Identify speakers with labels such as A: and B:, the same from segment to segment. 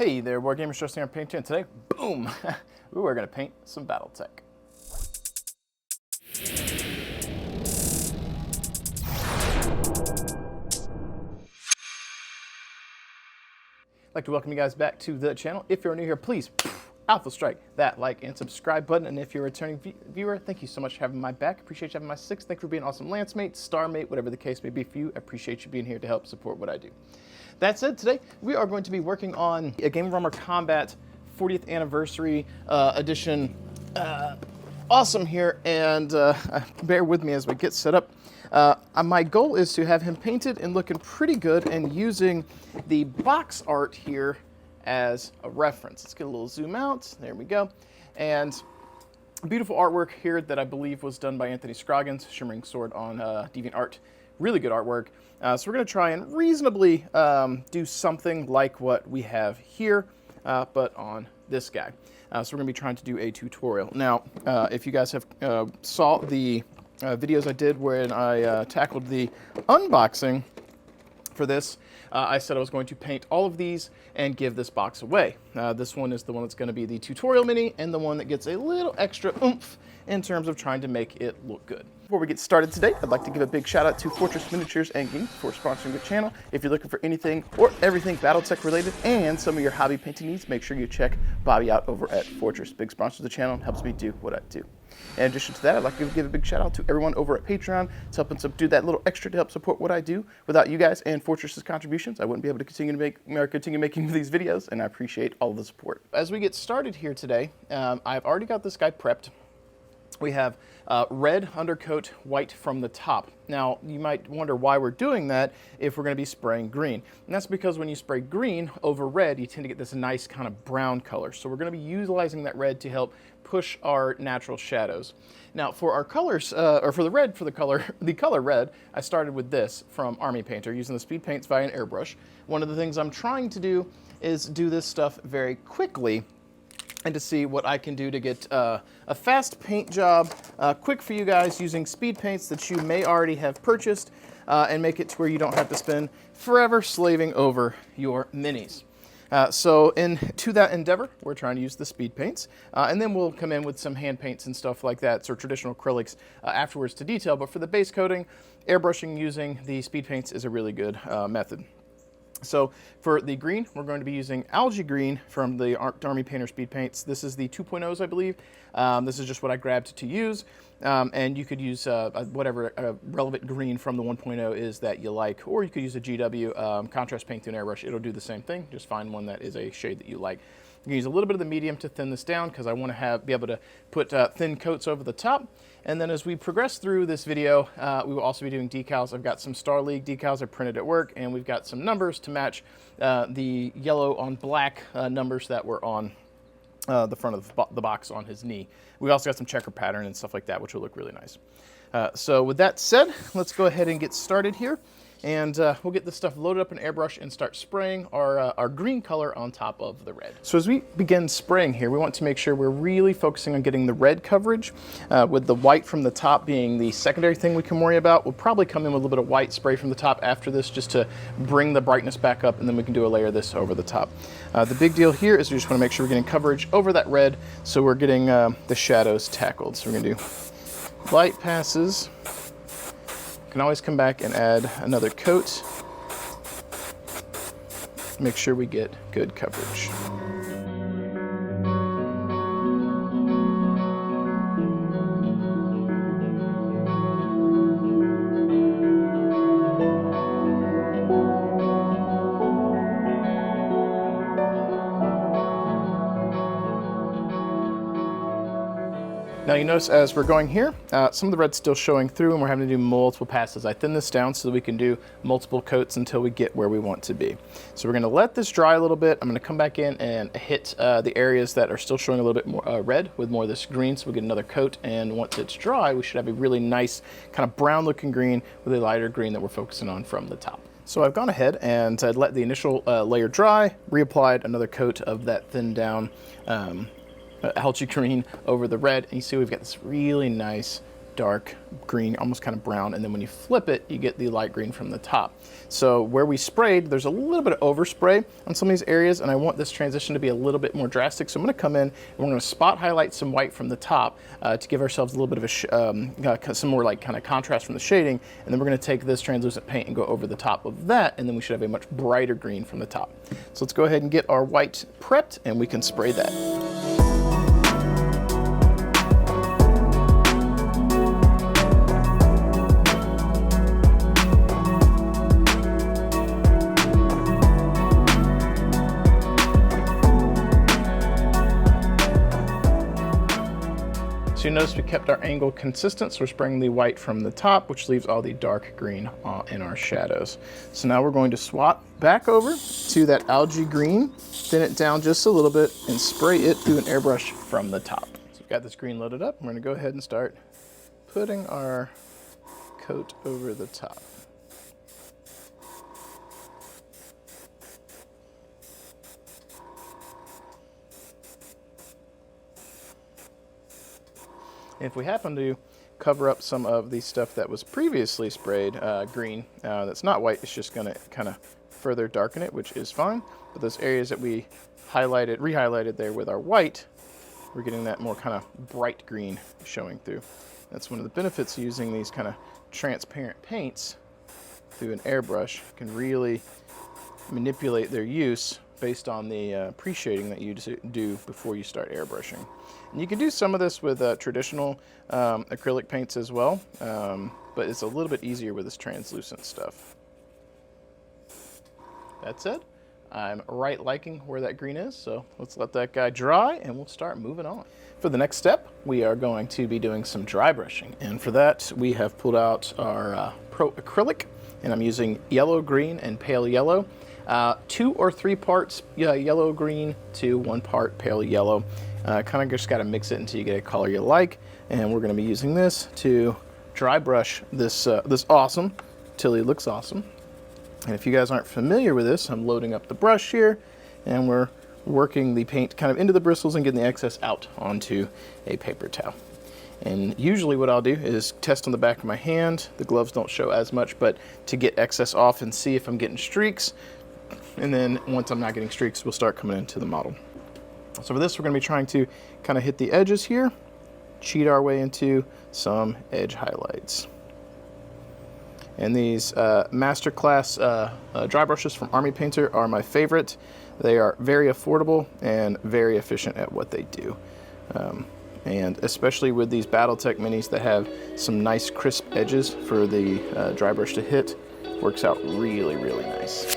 A: Hey there, War Gamers, Trusting on Paint, and today, boom, we're going to paint some Battletech. I'd like to welcome you guys back to the channel. If you're new here, please alpha strike that like and subscribe button. And if you're a returning viewer, thank you so much for having my back. Appreciate you having my six. Thank you for being an awesome lance mate, star mate, whatever the case may be for you. I appreciate you being here to help support what I do. That said, today we are going to be working on a Game of Armor Combat 40th Anniversary Edition Awesome here, and bear with me as we get set up. My goal is to have him painted and looking pretty good and using the box art here as a reference. Let's get a little zoom out. There we go. And beautiful artwork here that I believe was done by Anthony Scroggins, Shimmering Sword on DeviantArt. Really good artwork. So we're going to try and reasonably do something like what we have here, but on this guy. So we're going to be trying to do a tutorial. Now, if you guys have saw the videos I did when I tackled the unboxing for this, I said I was going to paint all of these and give this box away. This one is the one that's going to be the tutorial mini and the one that gets a little extra oomph in terms of trying to make it look good. Before we get started today, I'd like to give a big shout out to Fortress Miniatures and Games for sponsoring the channel. If you're looking for anything or everything Battletech related and some of your hobby painting needs, make sure you check Bobby out over at Fortress. Big sponsor of the channel, helps me do what I do. In addition to that, I'd like to give a big shout out to everyone over at Patreon. It's helping do that little extra to help support what I do. Without you guys and Fortress's contributions, I wouldn't be able to continue making these videos, and I appreciate all of the support. As we get started here today, I've already got this guy prepped. We have red undercoat, white from the top. Now, you might wonder why we're doing that if we're going to be spraying green. And that's because when you spray green over red, you tend to get this nice kind of brown color. So we're going to be utilizing that red to help push our natural shadows. Now, for our colors, or for the red, for the color red, I started with this from Army Painter using the speed paints via an airbrush. One of the things I'm trying to do is do this stuff very quickly, and to see what I can do to get a fast paint job quick for you guys using speed paints that you may already have purchased and make it to where you don't have to spend forever slaving over your minis. So to that endeavor, we're trying to use the speed paints, and then we'll come in with some hand paints and stuff like that, so traditional acrylics afterwards to detail. But for the base coating, airbrushing using the speed paints is a really good method. So for the green, we're going to be using Algae Green from the Army Painter Speed Paints. This is the 2.0s, I believe. This is just what I grabbed to use. And you could use whatever relevant green from the 1.0 is that you like, or you could use a GW contrast paint through an airbrush. It'll do the same thing. Just find one that is a shade that you like. You can use a little bit of the medium to thin this down because I want to be able to put thin coats over the top. And then as we progress through this video, we will also be doing decals. I've got some Star League decals I printed at work, and we've got some numbers to match the yellow on black numbers that were on the front of the box on his knee. We also got some checker pattern and stuff like that, which will look really nice. So with that said, let's go ahead and get started here. And we'll get this stuff loaded up in airbrush and start spraying our green color on top of the red. So as we begin spraying here, we want to make sure we're really focusing on getting the red coverage, with the white from the top being the secondary thing we can worry about. We'll probably come in with a little bit of white spray from the top after this just to bring the brightness back up, and then we can do a layer of this over the top. The big deal here is we just want to make sure we're getting coverage over that red so we're getting the shadows tackled. So we're going to do light passes. Can always come back and add another coat. Make sure we get good coverage. Now you notice as we're going here, some of the red's still showing through and we're having to do multiple passes. I thin this down so that we can do multiple coats until we get where we want to be. So we're gonna let this dry a little bit. I'm gonna come back in and hit the areas that are still showing a little bit more red with more of this green, so we get another coat, and once it's dry, we should have a really nice kind of brown looking green with a lighter green that we're focusing on from the top. So I've gone ahead and let the initial layer dry, reapplied another coat of that thinned down algae green over the red, and you see we've got this really nice dark green, almost kind of brown, and then when you flip it, you get the light green from the top. So where we sprayed, there's a little bit of overspray on some of these areas, and I want this transition to be a little bit more drastic. So I'm going to come in and we're going to spot highlight some white from the top to give ourselves a little bit of some more like kind of contrast from the shading, and then we're going to take this translucent paint and go over the top of that, and then we should have a much brighter green from the top. So let's go ahead and get our white prepped, and we can spray that. So you notice we kept our angle consistent, so we're spraying the white from the top, which leaves all the dark green in our shadows. So now we're going to swap back over to that algae green, thin it down just a little bit, and spray it through an airbrush from the top. So we've got this green loaded up. We're going to go ahead and start putting our coat over the top. If we happen to cover up some of the stuff that was previously sprayed green, that's not white, it's just gonna kind of further darken it, which is fine. But those areas that we re-highlighted there with our white, we're getting that more kind of bright green showing through. That's one of the benefits of using these kind of transparent paints through an airbrush. You can really manipulate their use based on the pre-shading that you do before you start airbrushing. And you can do some of this with traditional acrylic paints as well, but it's a little bit easier with this translucent stuff. That said, I'm liking where that green is, so let's let that guy dry and we'll start moving on. For the next step, we are going to be doing some dry brushing, and for that we have pulled out our Pro Acrylic, and I'm using yellow, green, and pale yellow. 2 or 3 parts yellow green to 1 part pale yellow. Kind of just got to mix it until you get a color you like, and we're going to be using this to dry brush this this awesome till he looks awesome. And if you guys aren't familiar with this, I'm loading up the brush here, and we're working the paint kind of into the bristles and getting the excess out onto a paper towel. And usually what I'll do is test on the back of my hand. The gloves don't show as much, but to get excess off and see if I'm getting streaks. And then once I'm not getting streaks, we'll start coming into the model. So for this, we're going to be trying to kind of hit the edges here, cheat our way into some edge highlights. And these Masterclass dry brushes from Army Painter are my favorite. They are very affordable and very efficient at what they do. And especially with these Battletech minis that have some nice crisp edges for the dry brush to hit, works out really, really nice.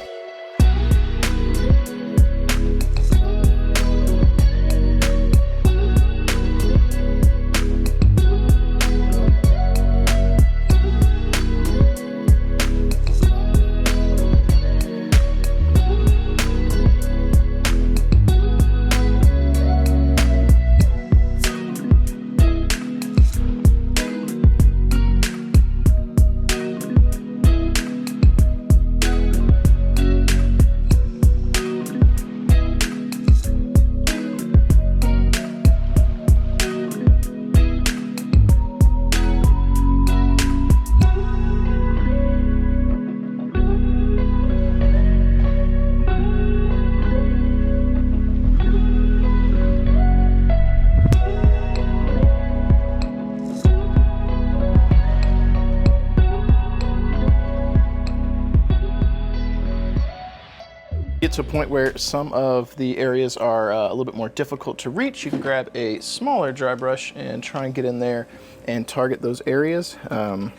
A: Get to a point where some of the areas are a little bit more difficult to reach, you can grab a smaller dry brush and try and get in there and target those areas. I've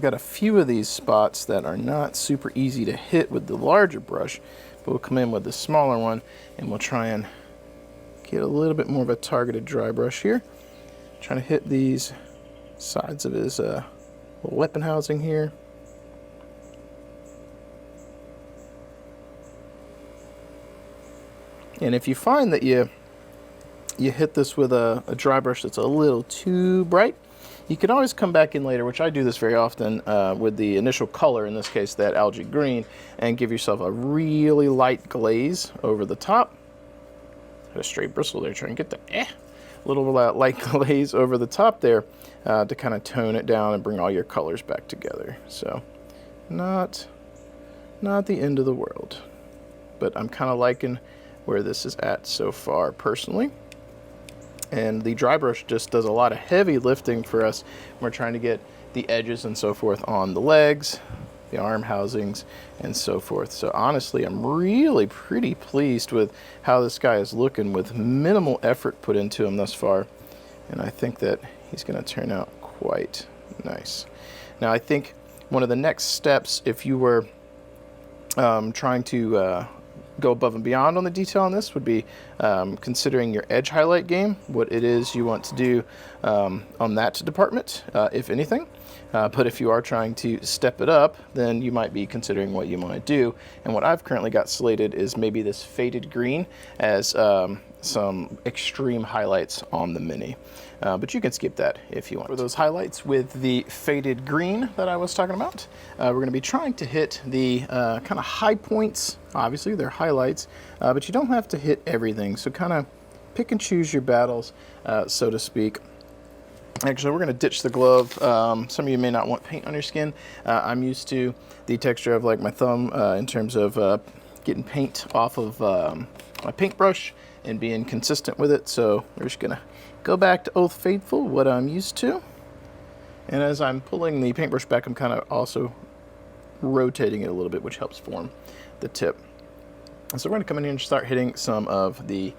A: got a few of these spots that are not super easy to hit with the larger brush, but we'll come in with the smaller one and we'll try and get a little bit more of a targeted dry brush here. Trying to hit these sides of his little weapon housing here. And if you find that you hit this with a dry brush that's a little too bright, you can always come back in later, which I do this very often with the initial color, in this case that algae green, and give yourself a really light glaze over the top. Had a stray bristle there trying to get that. little light glaze over the top there to kind of tone it down and bring all your colors back together. So not the end of the world, but I'm kind of liking where this is at so far personally. And the dry brush just does a lot of heavy lifting for us when we're trying to get the edges and so forth on the legs, the arm housings, and so forth. So honestly, I'm really pretty pleased with how this guy is looking with minimal effort put into him thus far. And I think that he's going to turn out quite nice. Now, I think one of the next steps, if you were trying to go above and beyond on the detail on this, would be considering your edge highlight game, what it is you want to do on that department, if anything. But if you are trying to step it up, then you might be considering what you want to do. And what I've currently got slated is maybe this faded green as some extreme highlights on the Mini. But you can skip that if you want. For those highlights with the faded green that I was talking about, we're going to be trying to hit the kind of high points. Obviously, they're highlights, but you don't have to hit everything. So kind of pick and choose your battles, so to speak. Actually, we're going to ditch the glove. Some of you may not want paint on your skin. I'm used to the texture of like my thumb in terms of getting paint off of my paintbrush and being consistent with it. So we're just going to go back to Oath Faithful, what I'm used to. And as I'm pulling the paintbrush back, I'm kind of also rotating it a little bit, which helps form the tip. So we're going to come in here and start hitting some of the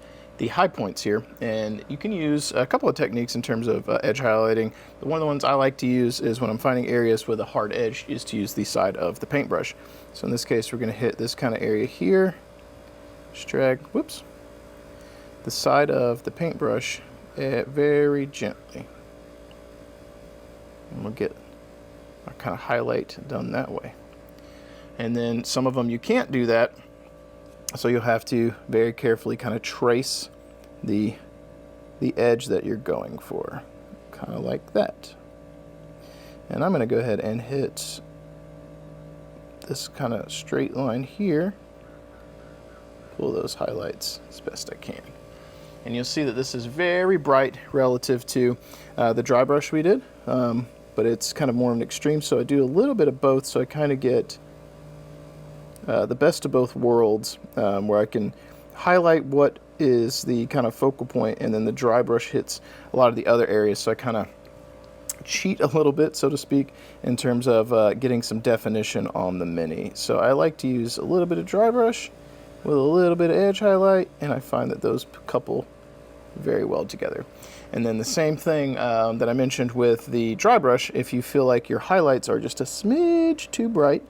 A: high points here, and you can use a couple of techniques in terms of edge highlighting. One of the ones I like to use is when I'm finding areas with a hard edge, is to use the side of the paintbrush. So in this case, we're going to hit this kind of area here, just drag, whoops, the side of the paintbrush very gently, and we'll get our kind of highlight done that way. And then some of them you can't do that, so you'll have to very carefully kind of trace the edge that you're going for, kind of like that. And I'm going to go ahead and hit this kind of straight line here, pull those highlights as best I can. And you'll see that this is very bright relative to the dry brush we did, but it's kind of more of an extreme, so I do a little bit of both, so I kind of get the best of both worlds, where I can highlight what is the kind of focal point, and then the dry brush hits a lot of the other areas, so I kind of cheat a little bit, so to speak, in terms of getting some definition on the Mini. So I like to use a little bit of dry brush with a little bit of edge highlight, and I find that those couple very well together. And then the same thing that I mentioned with the dry brush, if you feel like your highlights are just a smidge too bright,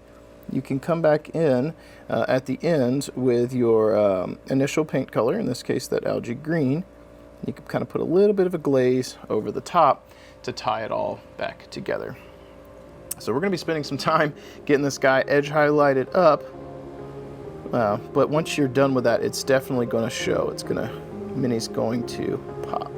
A: you can come back in at the end with your initial paint color, in this case that algae green. You can kind of put a little bit of a glaze over the top to tie it all back together. So we're going to be spending some time getting this guy edge highlighted up, but once you're done with that, it's definitely going to show. Mini's going to pop.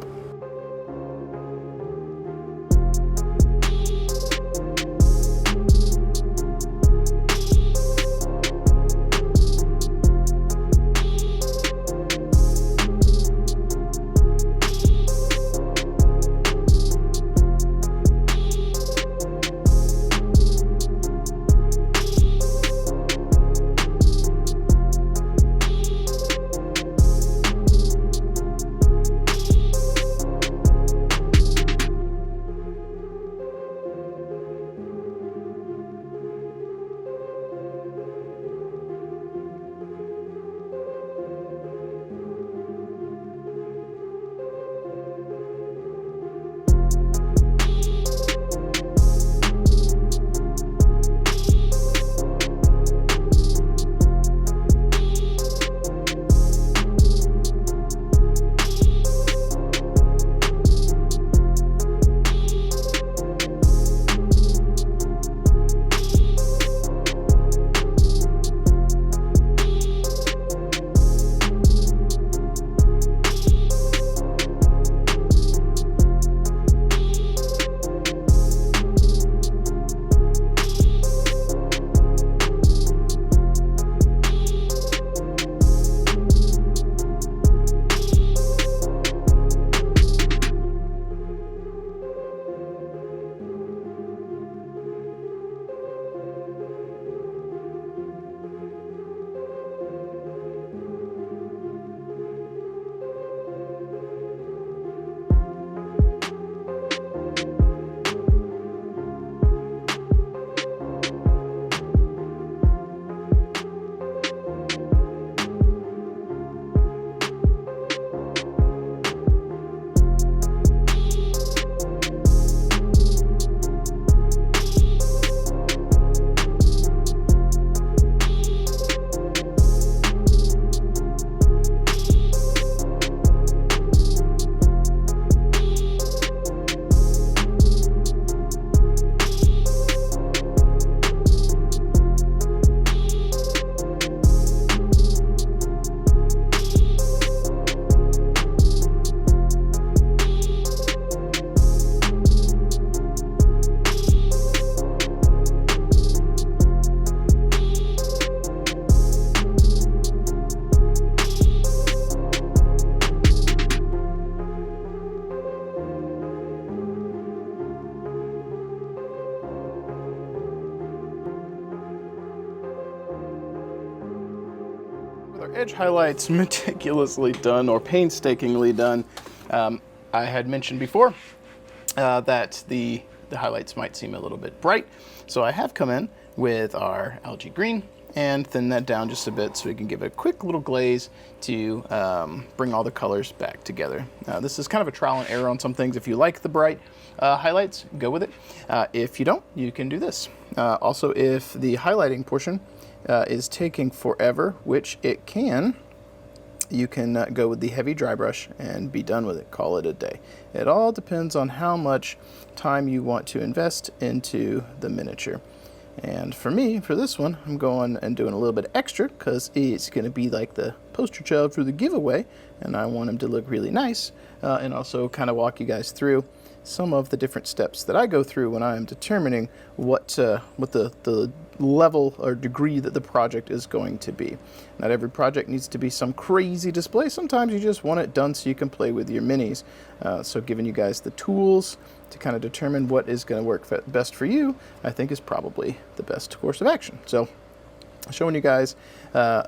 A: edge highlights meticulously done or painstakingly done. I had mentioned before that the highlights might seem a little bit bright. So I have come in with our algae green and thin that down just a bit so we can give it a quick little glaze to bring all the colors back together. This is kind of a trial and error on some things. If you like the bright highlights, go with it. If you don't, you can do this. Also, if the highlighting portion is taking forever, which it can, you can go with the heavy dry brush and be done with it. Call it a day. It all depends on how much time you want to invest into the miniature. And for me, for this one, I'm going and doing a little bit extra because it's going to be like the poster child for the giveaway, and I want him to look really nice, and also kind of walk you guys through some of the different steps that I go through when I am determining what the level or degree that the project is going to be. Not every project needs to be some crazy display. Sometimes you just want it done so you can play with your minis. So giving you guys the tools to kind of determine what is going to work best for you, I think is probably the best course of action. So showing you guys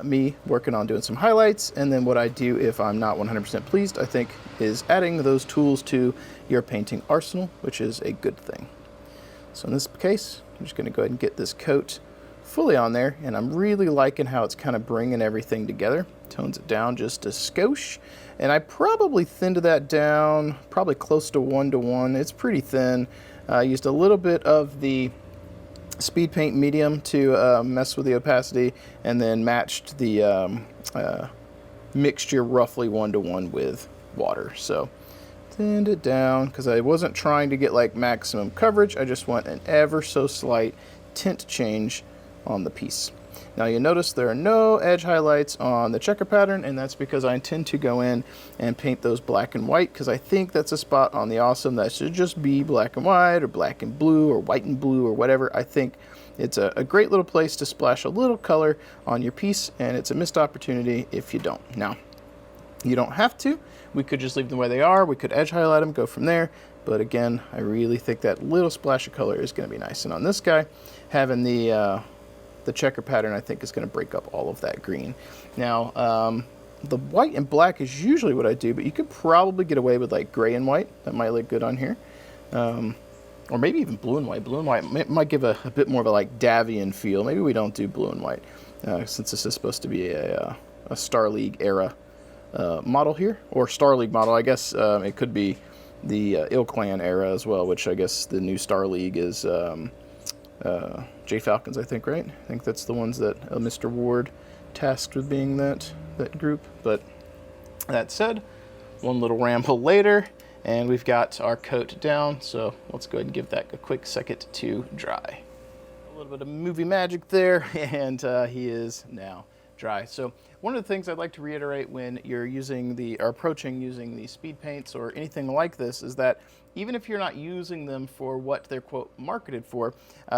A: me working on doing some highlights, and then what I do if I'm not 100% pleased, I think, is adding those tools to your painting arsenal, which is a good thing. So in this case, I'm just going to go ahead and get this coat fully on there, and I'm really liking how it's kind of bringing everything together. Tones it down just a skosh, and I probably thinned that down probably close to 1:1. It's pretty thin. I used a little bit of the speed paint medium to mess with the opacity, and then matched the mixture roughly 1:1 with water. So thinned it down because I wasn't trying to get like maximum coverage. I just want an ever so slight tint change on the piece. Now you'll notice there are no edge highlights on the checker pattern, and that's because I intend to go in and paint those black and white, because I think that's a spot on the Awesome that should just be black and white or black and blue or white and blue or whatever. I think it's a great little place to splash a little color on your piece, and it's a missed opportunity if you don't. Now, you don't have to. We could just leave them the way they are. We could edge highlight them, go from there. But again, I really think that little splash of color is going to be nice. And on this guy, having the checker pattern, I think, is going to break up all of that green. Now, the white and black is usually what I do, but you could probably get away with like gray and white. That might look good on here. Or maybe even blue and white. Blue and white might give a bit more of a like Davian feel. Maybe we don't do blue and white, since this is supposed to be a Star League era model here, or Star League model. I guess it could be the Ill Clan era as well, which I guess the new Star League is J Falcons, I think, right? I think that's the ones that Mr. Ward tasked with being that group. But that said, one little ramble later, and we've got our coat down, so let's go ahead and give that a quick second to dry. A little bit of movie magic there, and he is now dry. So one of the things I'd like to reiterate when you're approaching using the speed paints or anything like this is that even if you're not using them for what they're, quote, marketed for,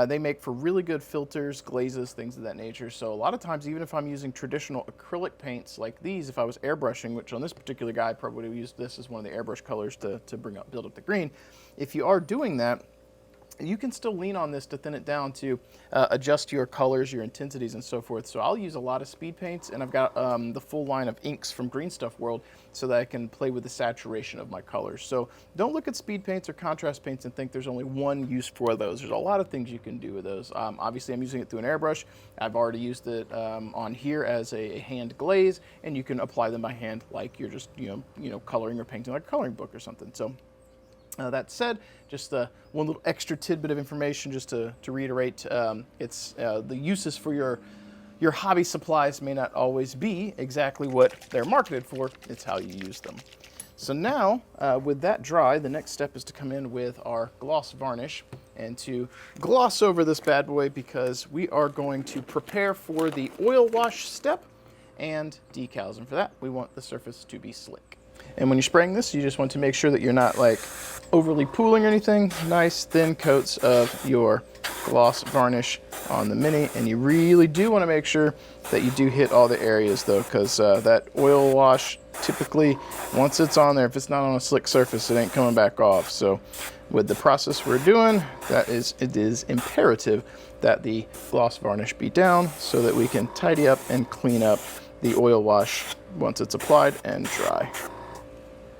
A: they make for really good filters, glazes, things of that nature. So a lot of times, even if I'm using traditional acrylic paints like these, if I was airbrushing, which on this particular guy I probably would have used this as one of the airbrush colors to build up the green. If you are doing that, you can still lean on this to thin it down to adjust your colors, your intensities, and so forth. So I'll use a lot of speed paints, and I've got the full line of inks from Green Stuff World so that I can play with the saturation of my colors. So don't look at speed paints or contrast paints and think there's only one use for those. There's a lot of things you can do with those. Obviously, I'm using it through an airbrush. I've already used it on here as a hand glaze, and you can apply them by hand like you're just coloring or painting like a coloring book or something. So that said, just one little extra tidbit of information just to reiterate, it's the uses for your hobby supplies may not always be exactly what they're marketed for. It's how you use them. So now, with that dry, the next step is to come in with our gloss varnish and to gloss over this bad boy, because we are going to prepare for the oil wash step and decals. And for that, we want the surface to be slick. And when you're spraying this, you just want to make sure that you're not like overly pooling or anything. Nice thin coats of your gloss varnish on the Mini. And you really do want to make sure that you do hit all the areas though, because that oil wash, typically once it's on there, if it's not on a slick surface, it ain't coming back off. So with the process we're doing, it is imperative that the gloss varnish be down so that we can tidy up and clean up the oil wash once it's applied and dry.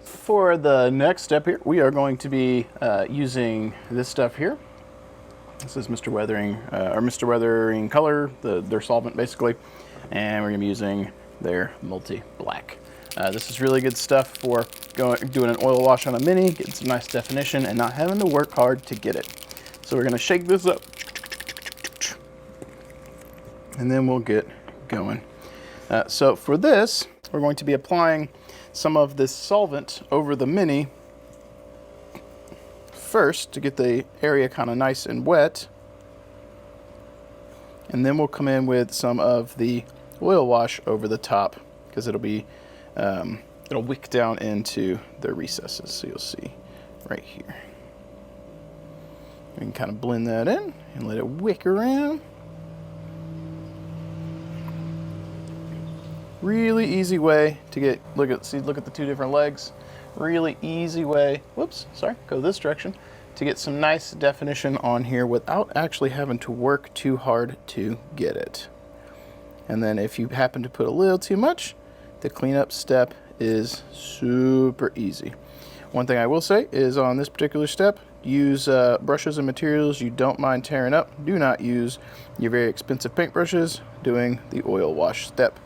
A: For the next step here, we are going to be using this stuff here. This is Mr. Weathering, or Mr. Weathering Color, their solvent basically, and we're going to be using their multi-black. This is really good stuff for doing an oil wash on a Mini, getting some nice definition, and not having to work hard to get it. So we're going to shake this up, and then we'll get going. So for this, we're going to be applying some of this solvent over the Mini first to get the area kind of nice and wet, and then we'll come in with some of the oil wash over the top because it'll be it'll wick down into the recesses, so you'll see right here. We can kind of blend that in and let it wick around. Really easy way to get, look at the two different legs. Really easy way, whoops, sorry, go this direction, to get some nice definition on here without actually having to work too hard to get it. And then if you happen to put a little too much, the cleanup step is super easy. One thing I will say is on this particular step, use brushes and materials you don't mind tearing up. Do not use your very expensive paintbrushes doing the oil wash step.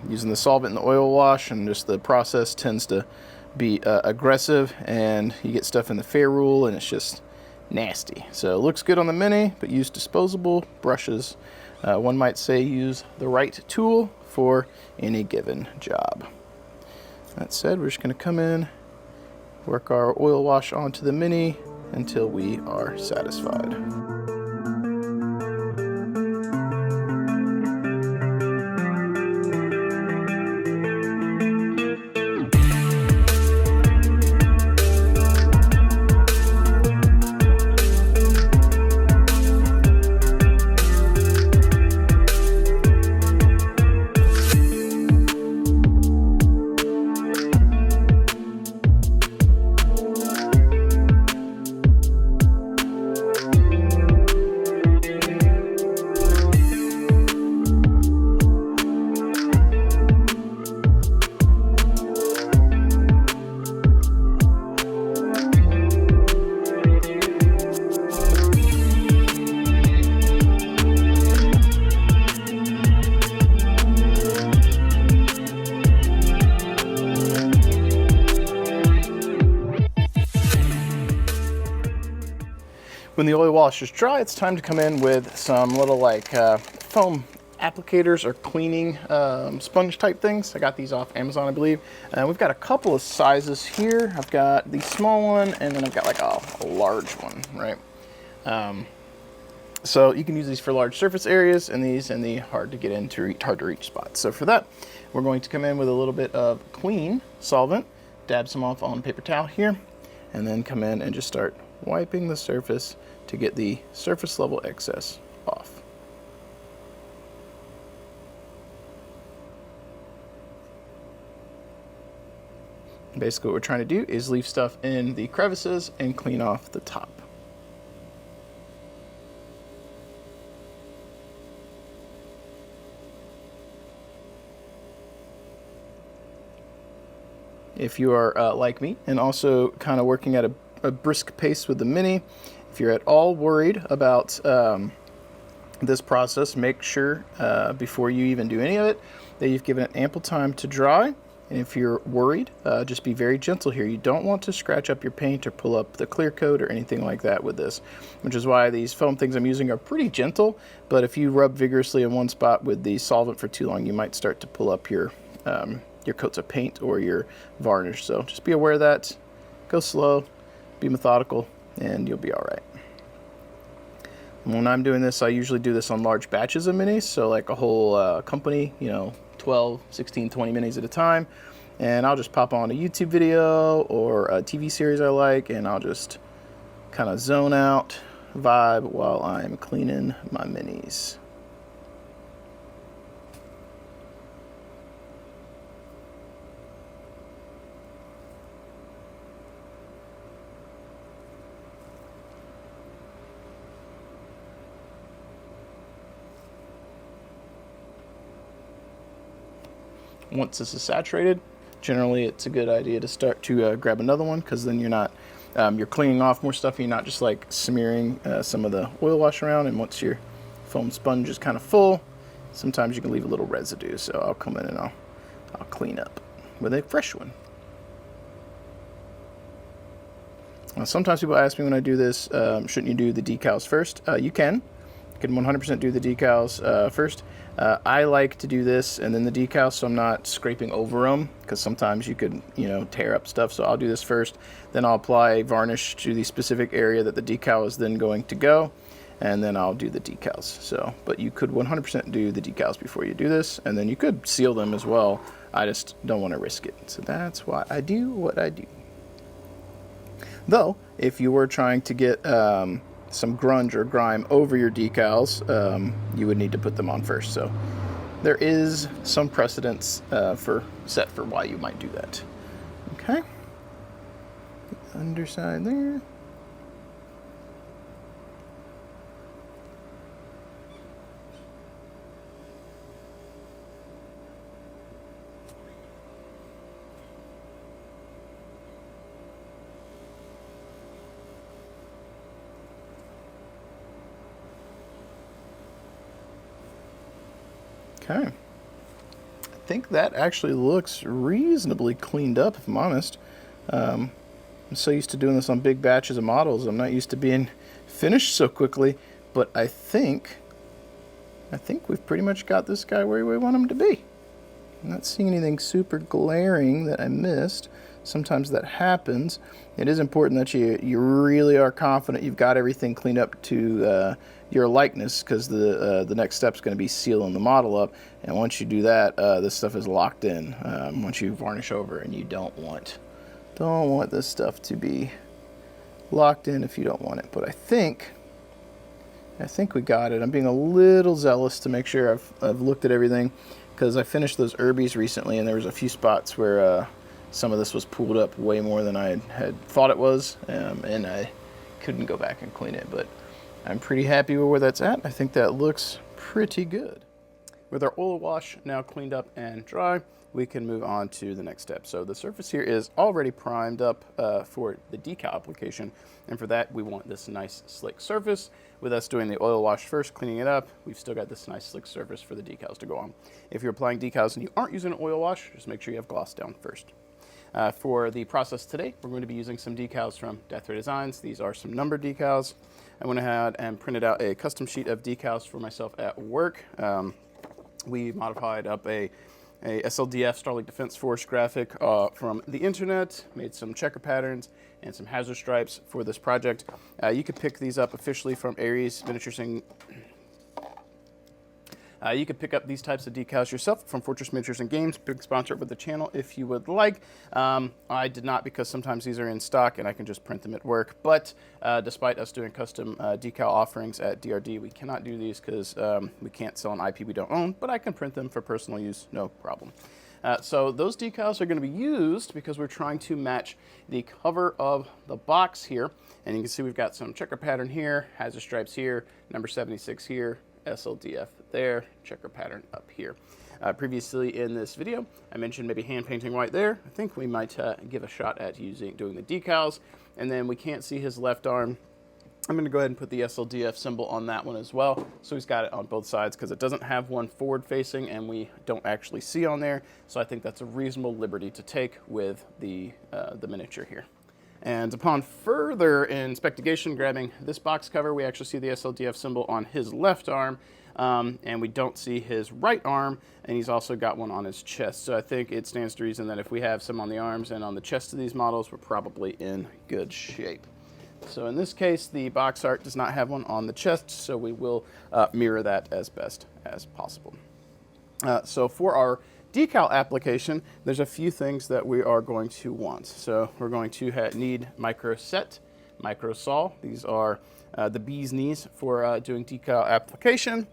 A: Using the solvent in the oil wash and just the process tends to be aggressive, and you get stuff in the ferrule and it's just nasty. So it looks good on the Mini, but use disposable brushes. One might say use the right tool for any given job. That said, we're just going to come in, work our oil wash onto the Mini until we are satisfied. When the oil wash is dry, it's time to come in with some little like foam applicators or cleaning sponge type things. I got these off Amazon, I believe. We've got a couple of sizes here. I've got the small one, and then I've got like a large one, right? So you can use these for large surface areas, and these in the hard to reach spots. So for that, we're going to come in with a little bit of clean solvent, dab some off on a paper towel here, and then come in and just start wiping the surface to get the surface level excess off. Basically what we're trying to do is leave stuff in the crevices and clean off the top. If you are like me and also kind of working at a brisk pace with the Mini, if you're at all worried about this process, make sure before you even do any of it that you've given it ample time to dry. And if you're worried, just be very gentle here. You don't want to scratch up your paint or pull up the clear coat or anything like that with this, which is why these foam things I'm using are pretty gentle. But if you rub vigorously in one spot with the solvent for too long, you might start to pull up your coats of paint or your varnish. So just be aware of that. Go slow, be methodical, and you'll be all right. When I'm doing this, I usually do this on large batches of minis, so like a whole company, 12, 16, 20 minis at a time, and I'll just pop on a YouTube video or a TV series I like, and I'll just kind of zone out, vibe while I'm cleaning my minis. once this is saturated, generally it's a good idea to start to grab another one, because then you're not, you're cleaning off more stuff, and you're not just like smearing some of the oil wash around. And once your foam sponge is kind of full, sometimes you can leave a little residue. So I'll come in and I'll clean up with a fresh one. Sometimes people ask me when I do this, shouldn't you do the decals first? You can 100% do the decals first. I like to do this and then the decals, so I'm not scraping over them, because sometimes you could, tear up stuff. So I'll do this first, then I'll apply varnish to the specific area that the decal is then going to go, and then I'll do the decals. So, but you could 100% do the decals before you do this, and then you could seal them as well. I just don't want to risk it. So that's why I do what I do. Though, if you were trying to get some grunge or grime over your decals, you would need to put them on first. So there is some precedence for why you might do that. Okay. The underside there. Okay, I think that actually looks reasonably cleaned up, if I'm honest. I'm so used to doing this on big batches of models, I'm not used to being finished so quickly, but I think we've pretty much got this guy where we want him to be. I'm not seeing anything super glaring that I missed. Sometimes that happens. It is important that you really are confident you've got everything cleaned up to your likeness, because the next step is going to be sealing the model up. And once you do that, this stuff is locked in. Once you varnish over, and you don't want this stuff to be locked in if you don't want it. But I think we got it. I'm being a little zealous to make sure I've looked at everything, because I finished those Irbies recently, and there was a few spots where some of this was pooled up way more than I had thought it was, and I couldn't go back and clean it. But I'm pretty happy with where that's at. I think that looks pretty good. With our oil wash now cleaned up and dry, we can move on to the next step. So the surface here is already primed up for the decal application, and for that we want this nice slick surface. With us doing the oil wash first, cleaning it up, we've still got this nice slick surface for the decals to go on. If you're applying decals and you aren't using an oil wash, just make sure you have gloss down first. For the process today, we're going to be using some decals from Death Ray Designs. These are some numbered decals. I went ahead and printed out a custom sheet of decals for myself at work. We modified up a SLDF Starlink Defense Force graphic from the internet, made some checker patterns and some hazard stripes for this project. You could pick these up officially from Aries Miniatures. You could pick up these types of decals yourself from Fortress Miniatures and Games, big sponsor of the channel, if you would like. I did not, because sometimes these are in stock and I can just print them at work. But despite us doing custom decal offerings at DRD, we cannot do these because we can't sell an IP we don't own, but I can print them for personal use, no problem. So those decals are going to be used because we're trying to match the cover of the box here. And you can see we've got some checker pattern here, hazard stripes here, number 76 here, SLDF there, checker pattern up here. Previously in this video, I mentioned maybe hand painting white there. I think we might give a shot at doing the decals. And then we can't see his left arm. I'm going to go ahead and put the SLDF symbol on that one as well. So he's got it on both sides because it doesn't have one forward facing and we don't actually see on there. So I think that's a reasonable liberty to take with the miniature here. And upon further inspection, grabbing this box cover, we actually see the SLDF symbol on his left arm, and we don't see his right arm, and he's also got one on his chest. So I think it stands to reason that if we have some on the arms and on the chest of these models, we're probably in good shape. So in this case, the box art does not have one on the chest, so we will mirror that as best as possible. So for our decal application, there's a few things that we are going to want. So we're going to need micro set, micro saw. These are the bee's knees for doing decal application.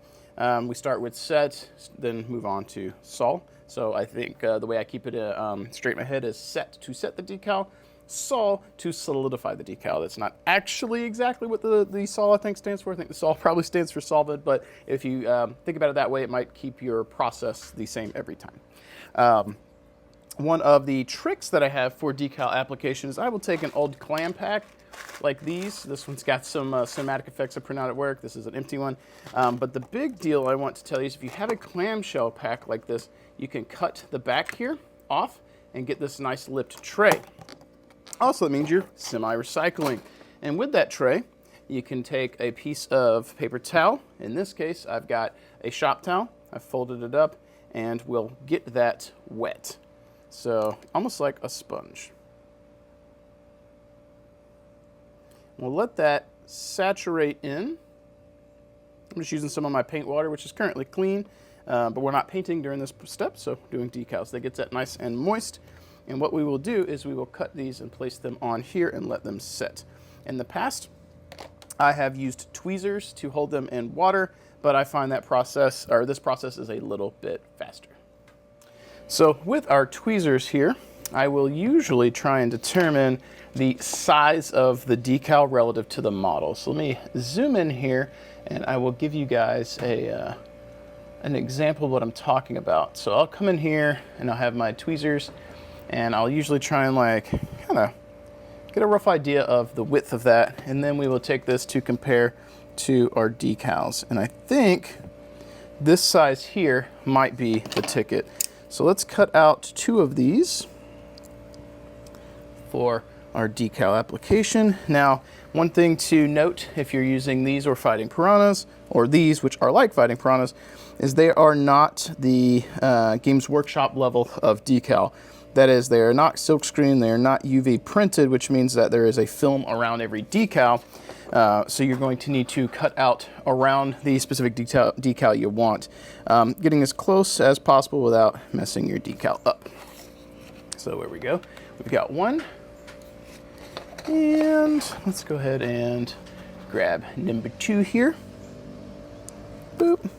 A: We start with set, then move on to saw. So I think the way I keep it straight in my head is set to set the decal, sol to solidify the decal. That's not actually exactly what the sol, I think, stands for. I think the sol probably stands for solvent, but if you think about it that way, it might keep your process the same every time. One of the tricks that I have for decal application is I will take an old clam pack like these. This one's got some cinematic effects I print out at work. This is an empty one. But the big deal I want to tell you is if you have a clamshell pack like this, you can cut the back here off and get this nice lipped tray. Also, it means you're semi-recycling. And with that tray, you can take a piece of paper towel. In this case, I've got a shop towel. I've folded it up and we'll get that wet. So almost like a sponge. We'll let that saturate in. I'm just using some of my paint water, which is currently clean, but we're not painting during this step, so doing decals. They get that nice and moist. And what we will do is we will cut these and place them on here and let them set. In the past, I have used tweezers to hold them in water, but I find that process, or this process, is a little bit faster. So with our tweezers here, I will usually try and determine the size of the decal relative to the model. So let me zoom in here and I will give you guys an example of what I'm talking about. So I'll come in here and I'll have my tweezers and I'll usually try and kind of get a rough idea of the width of that. And then we will take this to compare to our decals. And I think this size here might be the ticket. So let's cut out 2 of these for our decal application. Now, one thing to note if you're using these or fighting piranhas, or these which are like fighting piranhas, is they are not the Games Workshop level of decal. That is, they are not silkscreen, they are not UV printed, which means that there is a film around every decal. So you're going to need to cut out around the specific decal you want, getting as close as possible without messing your decal up. So there we go. We've got one. And let's go ahead and grab number 2 here. Boop.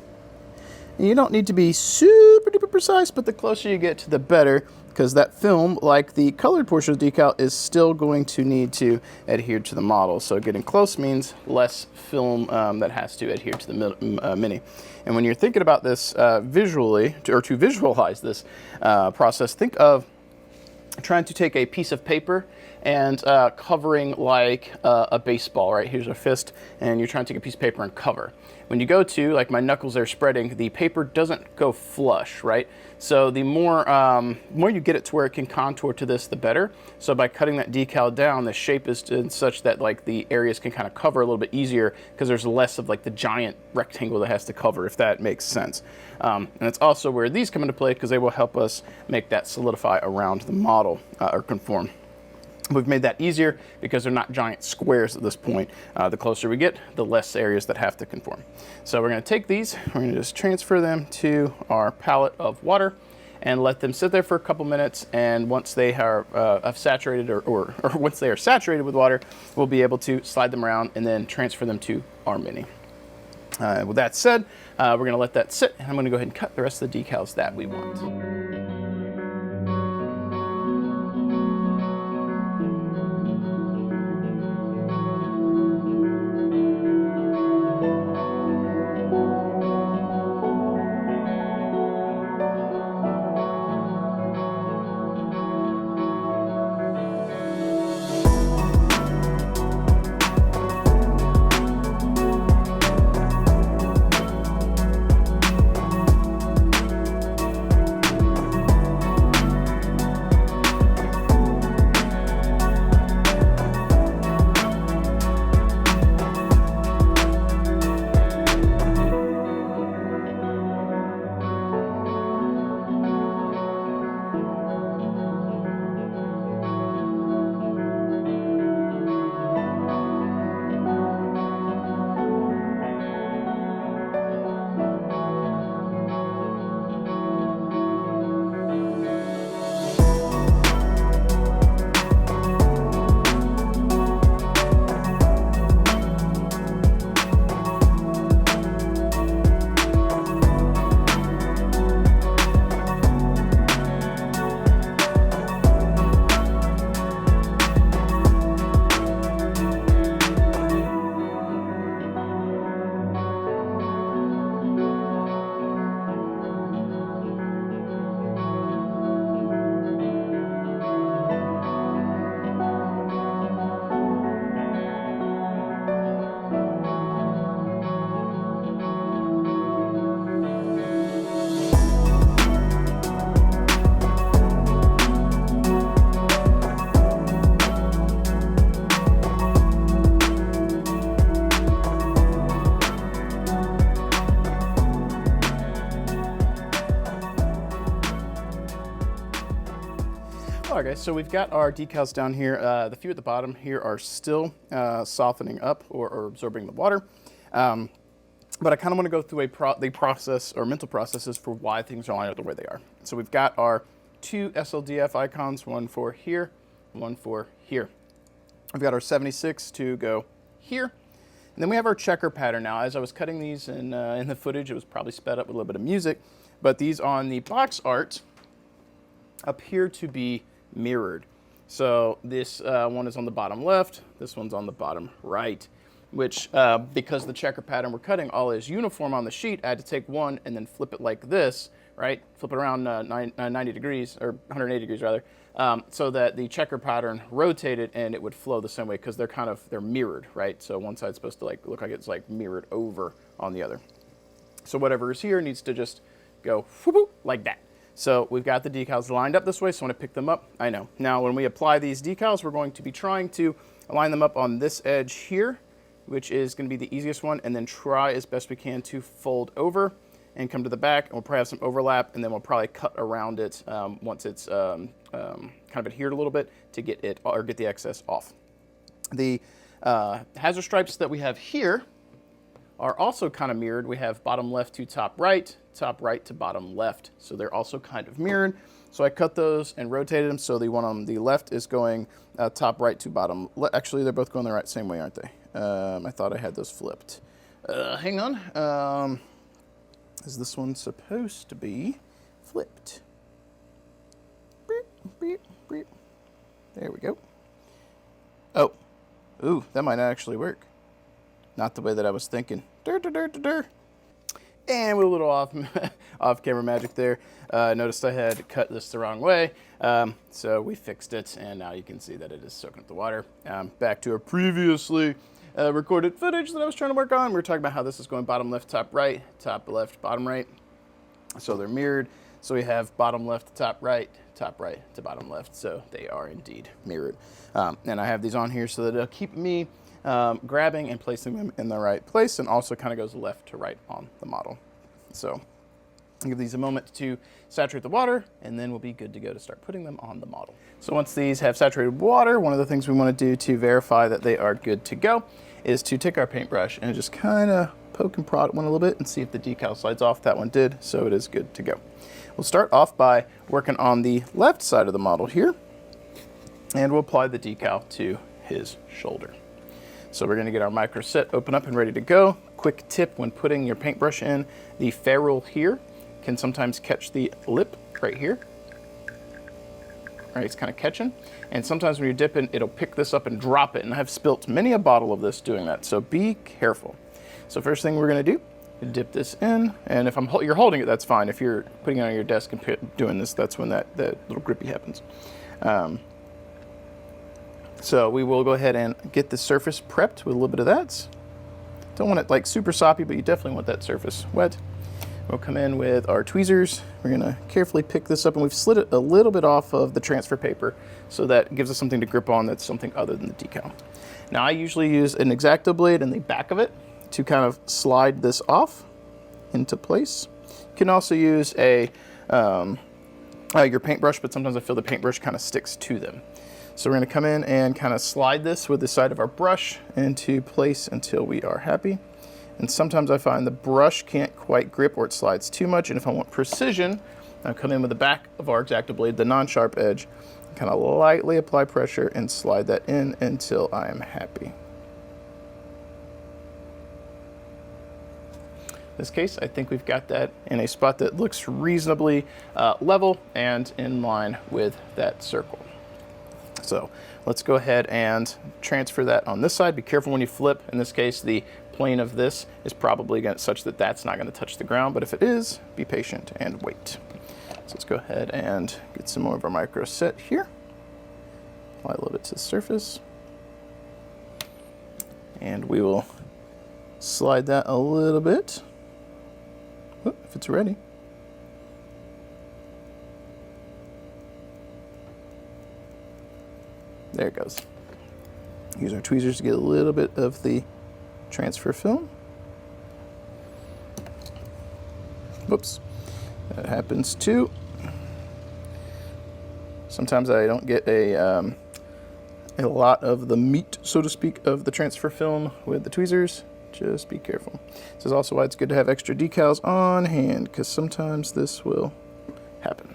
A: And you don't need to be super duper precise, but the closer you get to the better, because that film, like the colored portion of the decal, is still going to need to adhere to the model. So getting close means less film that has to adhere to the mini. And when you're thinking about this visually, or to visualize this process, think of trying to take a piece of paper and covering like a baseball, right? Here's a fist, and you're trying to take a piece of paper and cover. When you go to, like my knuckles are spreading, the paper doesn't go flush, right? So the more you get it to where it can contour to this, the better. So by cutting that decal down, the shape is such that like the areas can kind of cover a little bit easier because there's less of like the giant rectangle that has to cover, if that makes sense. And it's also where these come into play because they will help us make that solidify around the model or conform. We've made that easier because they're not giant squares at this point. The closer we get, the less areas that have to conform. So we're going to take these, we're going to just transfer them to our palette of water and let them sit there for a couple minutes. And once they are saturated or once they are saturated with water, we'll be able to slide them around and then transfer them to our mini. With that said, we're going to let that sit, and I'm going to go ahead and cut the rest of the decals that we want. Okay, so we've got our decals down here. The few at the bottom here are still softening up or absorbing the water. But I kind of want to go through the process or mental processes for why things are lined up the way they are. So we've got our two SLDF icons, one for here, one for here. We've got our 76 to go here. And then we have our checker pattern now. As I was cutting these in the footage, it was probably sped up with a little bit of music. But these on the box art appear to be mirrored. So this one is on the bottom left, this one's on the bottom right, which because the checker pattern we're cutting all is uniform on the sheet, I had to take one and then flip it like this, right? Flip it around 90 degrees, or 180 degrees rather, so that the checker pattern rotated and it would flow the same way, because they're mirrored, right? So one side's supposed to look like it's mirrored over on the other. So whatever is here needs to just go whoop, like that. So we've got the decals lined up this way, so when I pick them up, I know. Now when we apply these decals, we're going to be trying to line them up on this edge here, which is going to be the easiest one, and then try as best we can to fold over and come to the back, and we'll probably have some overlap, and then we'll probably cut around it once it's kind of adhered a little bit to get the excess off. The hazard stripes that we have here are also kind of mirrored. We have bottom left to top right to bottom left. So they're also kind of mirrored. So I cut those and rotated them. So the one on the left is going top right to bottom left. Actually, they're both going the same way, aren't they? I thought I had those flipped. Hang on. Is this one supposed to be flipped? Beep, beep, beep. There we go. Oh, ooh, that might actually work. Not the way that I was thinking. And with a little off camera magic there. Noticed I had cut this the wrong way. So we fixed it, and now you can see that it is soaking up the water. Back to our previously recorded footage that I was trying to work on. We were talking about how this is going bottom left, top left, bottom right. So they're mirrored. So we have bottom left to top right to bottom left. So they are indeed mirrored. And I have these on here so that it'll keep me grabbing and placing them in the right place, and also kind of goes left to right on the model. So I'll give these a moment to saturate the water, and then we'll be good to go to start putting them on the model. So once these have saturated water, one of the things we want to do to verify that they are good to go is to take our paintbrush and just kind of poke and prod one a little bit and see if the decal slides off. That one did, so it is good to go. We'll start off by working on the left side of the model here, and we'll apply the decal to his shoulder. So we're going to get our micro set open up and ready to go. Quick tip when putting your paintbrush in, the ferrule here can sometimes catch the lip right here. Right, it's kind of catching. And sometimes when you're dipping, it'll pick this up and drop it. And I've spilt many a bottle of this doing that, so be careful. So first thing we're going to do, dip this in. And if you're holding it, that's fine. If you're putting it on your desk and doing this, that's when that little grippy happens. So we will go ahead and get the surface prepped with a little bit of that. Don't want it super soppy, but you definitely want that surface wet. We'll come in with our tweezers. We're gonna carefully pick this up, and we've slid it a little bit off of the transfer paper, so that gives us something to grip on that's something other than the decal. Now I usually use an X-Acto blade in the back of it to kind of slide this off into place. You can also use your paintbrush, but sometimes I feel the paintbrush kind of sticks to them. So we're going to come in and kind of slide this with the side of our brush into place until we are happy. And sometimes I find the brush can't quite grip, or it slides too much. And if I want precision, I'll come in with the back of our X-Acto blade, the non-sharp edge, kind of lightly apply pressure and slide that in until I am happy. In this case, I think we've got that in a spot that looks reasonably level and in line with that circle. So let's go ahead and transfer that on this side. Be careful when you flip. In this case, the plane of this is probably such that that's not going to touch the ground, but if it is, be patient and wait. So let's go ahead and get some more of our micro set here. Apply a little bit to the surface. And we will slide that a little bit, if it's ready. There it goes. Use our tweezers to get a little bit of the transfer film. Whoops. That happens too. Sometimes I don't get a lot of the meat, so to speak, of the transfer film with the tweezers. Just be careful. This is also why it's good to have extra decals on hand, because sometimes this will happen.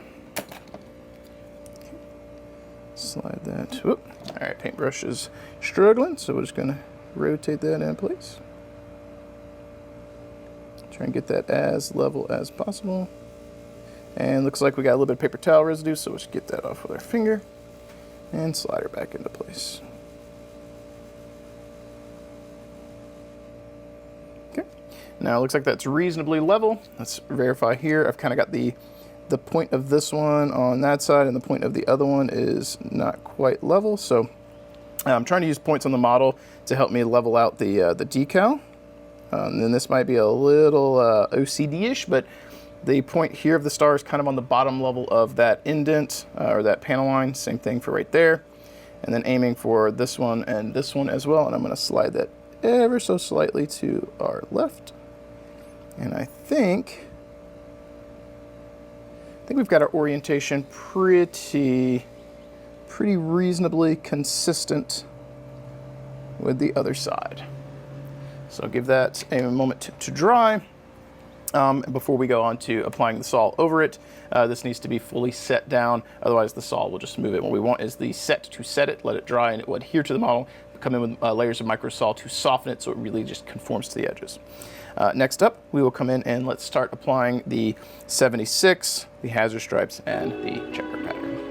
A: Slide that. Whoop. All right, paintbrush is struggling, so we're just going to rotate that in place. Try and get that as level as possible. And looks like we got a little bit of paper towel residue, so we'll just get that off with our finger and slide her back into place. Okay, now it looks like that's reasonably level. Let's verify here. I've kind of got the point of this one on that side and the point of the other one is not quite level. So I'm trying to use points on the model to help me level out the decal. And then this might be a little OCD-ish, but the point here of the star is kind of on the bottom level of that indent or that panel line. Same thing for right there. And then aiming for this one and this one as well. And I'm going to slide that ever so slightly to our left. And I think we've got our orientation pretty reasonably consistent with the other side. So give that a moment to dry before we go on to applying the sol over it. This needs to be fully set down, otherwise the sol will just move it. What we want is the set to set it, let it dry, and it will adhere to the model. Come in with layers of micro sol to soften it so it really just conforms to the edges. Next up, we will come in and let's start applying the 76, the hazard stripes, and the checker pattern.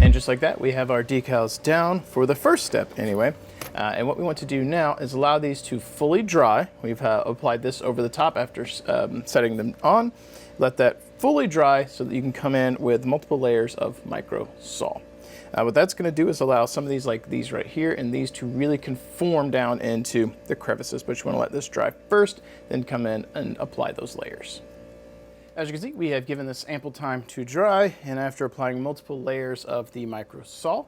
A: And just like that, we have our decals down for the first step anyway. And what we want to do now is allow these to fully dry. We've applied this over the top after setting them on. Let that fully dry so that you can come in with multiple layers of micro sol. What that's going to do is allow some of these, like these right here, and these to really conform down into the crevices. But you want to let this dry first, then come in and apply those layers. As you can see, we have given this ample time to dry, and after applying multiple layers of the micro sol,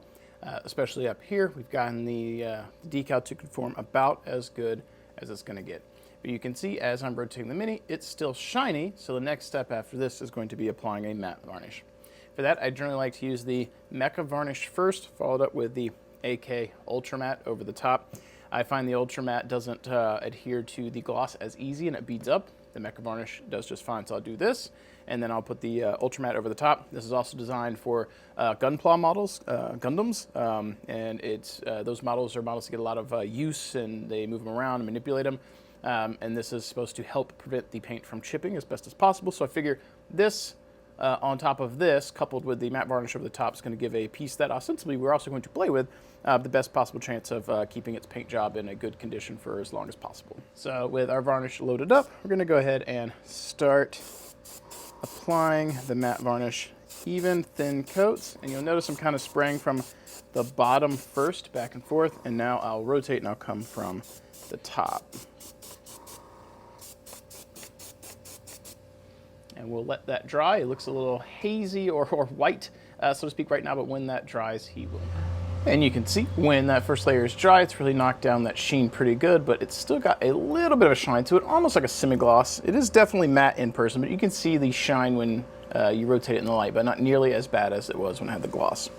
A: especially up here, we've gotten the decal to conform about as good as it's going to get. But you can see as I'm rotating the Mini, it's still shiny, so the next step after this is going to be applying a matte varnish. For that, I generally like to use the Mecha Varnish first, followed up with the AK Ultra Matte over the top. I find the Ultra Matte doesn't adhere to the gloss as easy and it beads up. The Mecha Varnish does just fine, so I'll do this, and then I'll put the Ultra Matte over the top. This is also designed for Gunpla models, Gundams, and those models are models that get a lot of use, and they move them around and manipulate them, and this is supposed to help prevent the paint from chipping as best as possible, so I figure this on top of this, coupled with the matte varnish over the top, is going to give a piece that ostensibly we're also going to play with the best possible chance of keeping its paint job in a good condition for as long as possible. So with our varnish loaded up, we're going to go ahead and start applying the matte varnish, even thin coats. And you'll notice I'm kind of spraying from the bottom first, back and forth, and now I'll rotate and I'll come from the top. And we'll let that dry. It looks a little hazy or white, so to speak, right now, but when that dries, he will. And you can see when that first layer is dry, it's really knocked down that sheen pretty good, but it's still got a little bit of a shine to it, almost like a semi-gloss. It is definitely matte in person, but you can see the shine when you rotate it in the light, but not nearly as bad as it was when I had the gloss.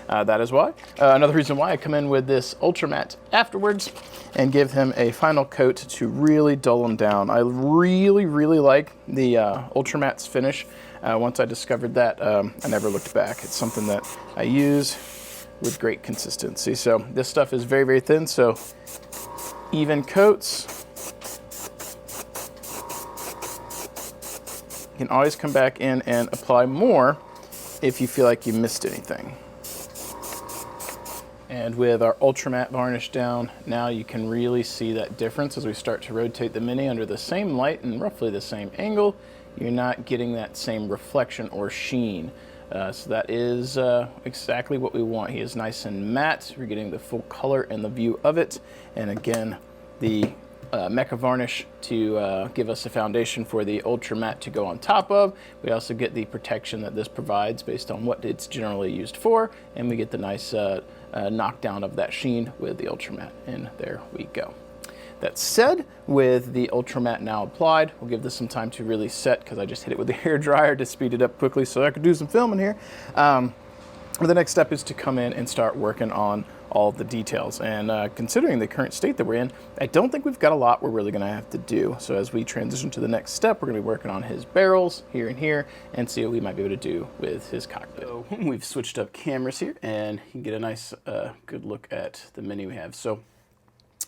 A: That is why. Another reason why I come in with this Ultra Matte afterwards and give him a final coat to really dull him down. I really, really like the Ultra Matte's finish. Once I discovered that, I never looked back. It's something that I use with great consistency. So this stuff is very, very thin, so even coats. You can always come back in and apply more if you feel like you missed anything. And with our Ultra Matte varnish down, now you can really see that difference as we start to rotate the Mini under the same light and roughly the same angle. You're not getting that same reflection or sheen. So that is exactly what we want. He is nice and matte. We're getting the full color and the view of it. And again, the Mecha Varnish to give us a foundation for the Ultra Matte to go on top of. We also get the protection that this provides based on what it's generally used for, and we get the nice knockdown of that sheen with the Ultra Matte, and there we go. That said, with the Ultra Matte now applied, we'll give this some time to really set, because I just hit it with the hair dryer to speed it up quickly so I could do some filming here. But the next step is to come in and start working on all the details. And considering the current state that we're in, I don't think we've got a lot we're really going to have to do. So as we transition to the next step, we're going to be working on his barrels here and here and see what we might be able to do with his cockpit. So we've switched up cameras here, and you can get a nice good look at the Mini we have. So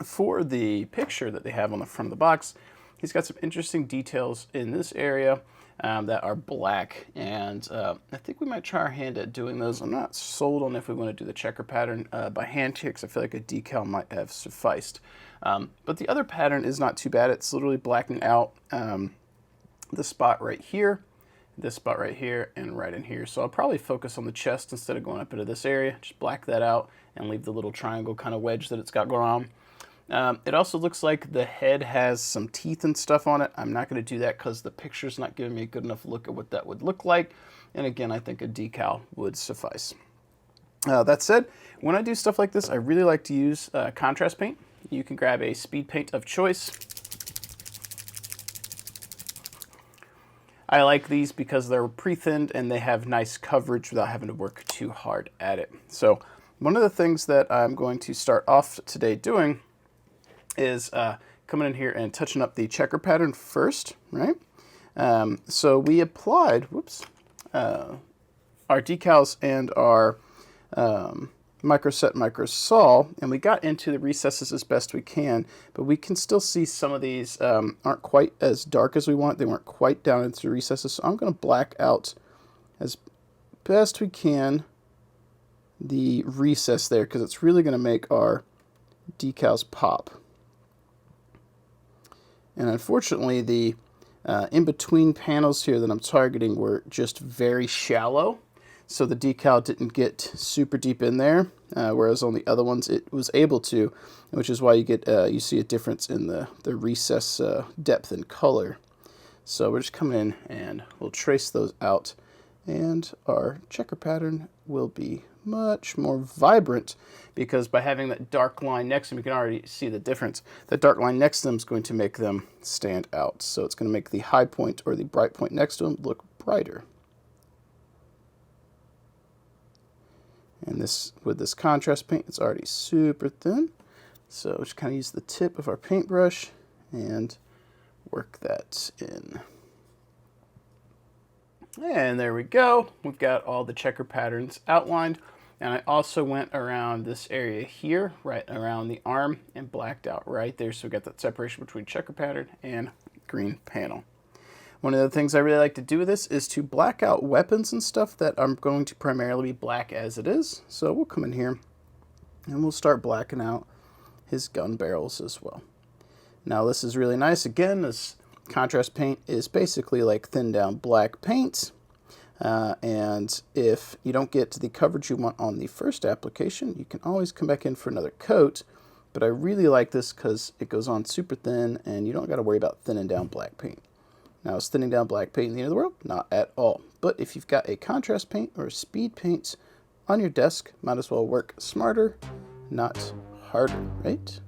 A: for the picture that they have on the front of the box, he's got some interesting details in this area that are black, and I think we might try our hand at doing those. I'm not sold on if we want to do the checker pattern by hand here, because I feel like a decal might have sufficed. But the other pattern is not too bad. It's literally blacking out the spot right here, this spot right here, and right in here. So I'll probably focus on the chest instead of going up into this area. Just black that out and leave the little triangle kind of wedge that it's got going on. It also looks like the head has some teeth and stuff on it. I'm not going to do that because the picture's not giving me a good enough look at what that would look like. And again, I think a decal would suffice. That said, when I do stuff like this, I really like to use contrast paint. You can grab a speed paint of choice. I like these because they're pre-thinned and they have nice coverage without having to work too hard at it. So one of the things that I'm going to start off today doing is coming in here and touching up the checker pattern first, right? So we applied, our decals and our microset microsol, and we got into the recesses as best we can, but we can still see some of these aren't quite as dark as we want. They weren't quite down into the recesses, so I'm going to black out as best we can the recess there, because it's really going to make our decals pop. And unfortunately, the in-between panels here that I'm targeting were just very shallow, so the decal didn't get super deep in there, whereas on the other ones it was able to, which is why you get you see a difference in the recess depth and color. So we're just coming in and we'll trace those out, and our checker pattern will be much more vibrant, because by having that dark line next to them, you can already see the difference. That dark line next to them is going to make them stand out. So it's going to make the high point or the bright point next to them look brighter. And this, with this contrast paint, it's already super thin. So just kind of use the tip of our paintbrush and work that in. And there we go. We've got all the checker patterns outlined. And I also went around this area here, right around the arm, and blacked out right there. So we got that separation between checker pattern and green panel. One of the things I really like to do with this is to black out weapons and stuff that I'm going to primarily be black as it is. So we'll come in here and we'll start blacking out his gun barrels as well. Now this is really nice. Again, this contrast paint is basically like thinned down black paint. And if you don't get to the coverage you want on the first application, you can always come back in for another coat. But I really like this because it goes on super thin and you don't got to worry about thinning down black paint. Now, is thinning down black paint in the end of the world? Not at all. But if you've got a contrast paint or a speed paint on your desk, might as well work smarter, not harder, right?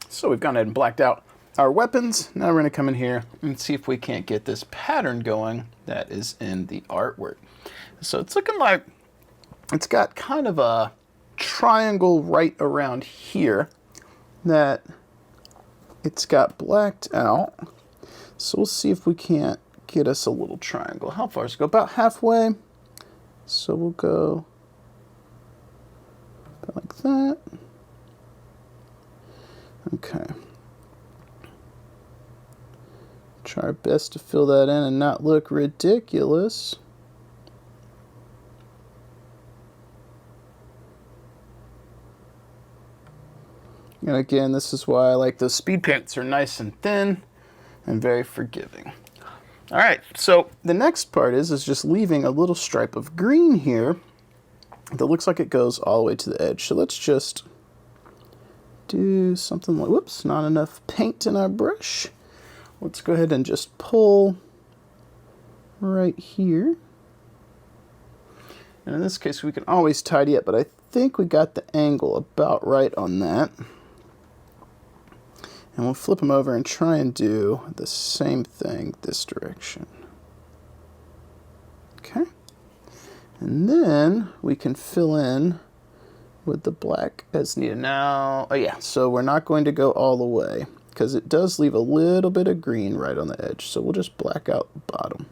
A: So we've gone ahead and blacked out our weapons. Now we're going to come in here and see if we can't get this pattern going that is in the artwork. So it's looking like it's got kind of a triangle right around here that it's got blacked out. So we'll see if we can't get us a little triangle. How far does it go? About halfway. So we'll go about like that. Okay. Try our best to fill that in and not look ridiculous. And again, this is why I like those speed paints. Are nice and thin and very forgiving. All right, so the next part is just leaving a little stripe of green here that looks like it goes all the way to the edge. So let's just do something like, whoops, not enough paint in our brush. Let's go ahead and just pull right here. And in this case, we can always tidy up, but I think we got the angle about right on that. And we'll flip them over and try and do the same thing this direction. Okay. And then we can fill in with the black as needed. Now, oh yeah, so we're not going to go all the way because it does leave a little bit of green right on the edge. So we'll just black out the bottom.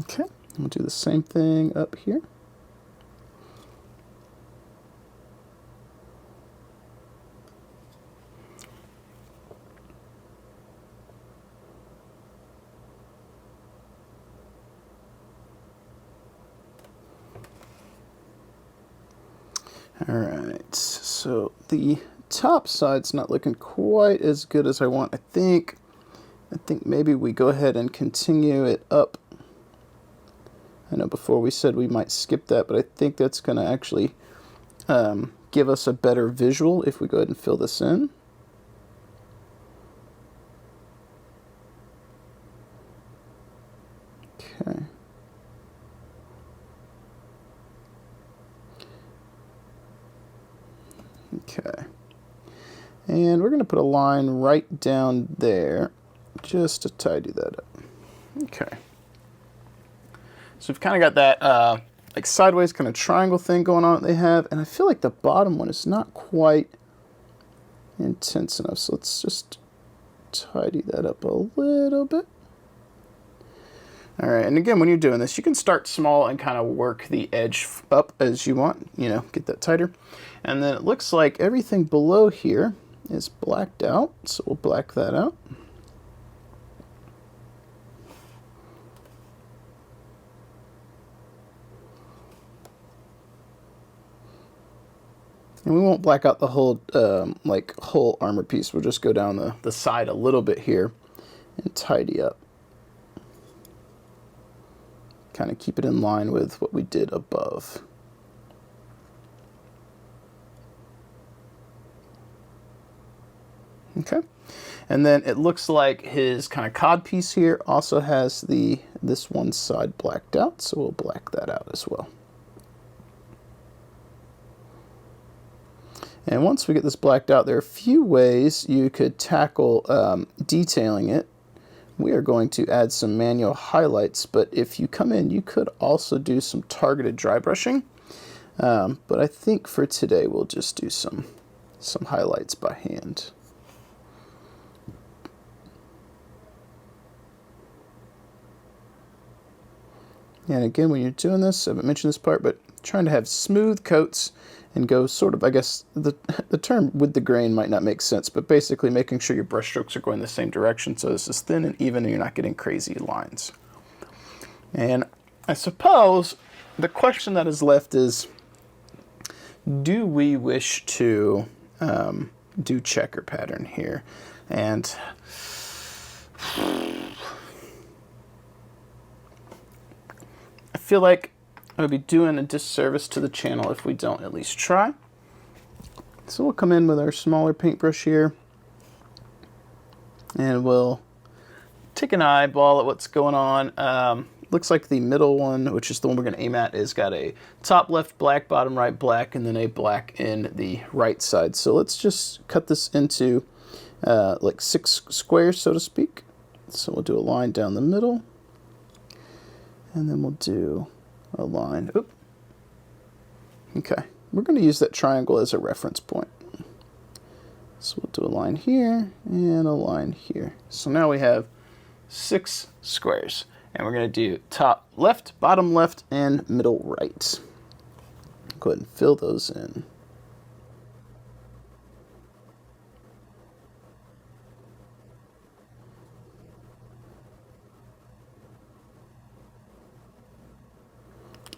A: Okay, we'll do the same thing up here. All right, so the top side's not looking quite as good as I want. I think maybe we go ahead and continue it up. I know before we said we might skip that, but I think that's going to actually give us a better visual if we go ahead and fill this in. Okay. Okay. And we're going to put a line right down there just to tidy that up. Okay. So we've kind of got that like sideways kind of triangle thing going on that they have, and I feel like the bottom one is not quite intense enough. So let's just tidy that up a little bit. All right, and again, when you're doing this, you can start small and kind of work the edge up as you want, you know, get that tighter. And then it looks like everything below here is blacked out, so we'll black that out. And we won't black out the whole, like, whole armor piece. We'll just go down the side a little bit here and tidy up. Kind of keep it in line with what we did above. Okay, and then it looks like his kind of cod piece here also has this one side blacked out, so we'll black that out as well. And once we get this blacked out, there are a few ways you could tackle detailing it. We are going to add some manual highlights, but if you come in, you could also do some targeted dry brushing. But I think for today, we'll just do some highlights by hand. And again, when you're doing this, I haven't mentioned this part, but trying to have smooth coats and go sort of, I guess the term with the grain might not make sense, but basically making sure your brush strokes are going the same direction so this is thin and even and you're not getting crazy lines. And I suppose the question that is left is, do we wish to do checker pattern here? And I feel like I would be doing a disservice to the channel if we don't at least try. So we'll come in with our smaller paintbrush here, and we'll take an eyeball at what's going on. Looks like the middle one, which is the one we're going to aim at, is got a top left black, bottom right black, and then a black in the right side. So let's just cut this into like 6 squares, so to speak. So we'll do a line down the middle, and then we'll do a line. Oop. Okay, we're going to use that triangle as a reference point. So we'll do a line here and a line here. So now we have 6 squares, and we're going to do top left, bottom left, and middle right. Go ahead and fill those in.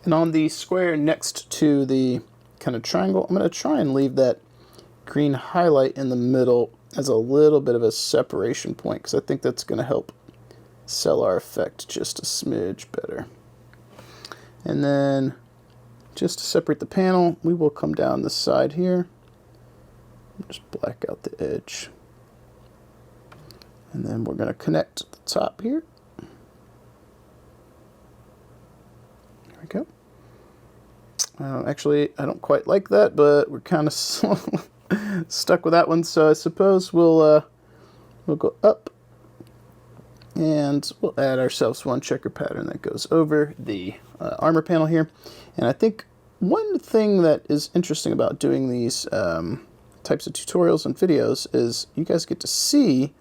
A: And on the square next to the kind of triangle, I'm going to try and leave that green highlight in the middle as a little bit of a separation point, because I think that's going to help sell our effect just a smidge better. And then just to separate the panel, we will come down the side here, just black out the edge. And then we're going to connect the top here. Go. Actually, I don't quite like that, but we're kind of stuck with that one. So I suppose we'll go up, and we'll add ourselves one checker pattern that goes over the armor panel here. And I think one thing that is interesting about doing these types of tutorials and videos is you guys get to see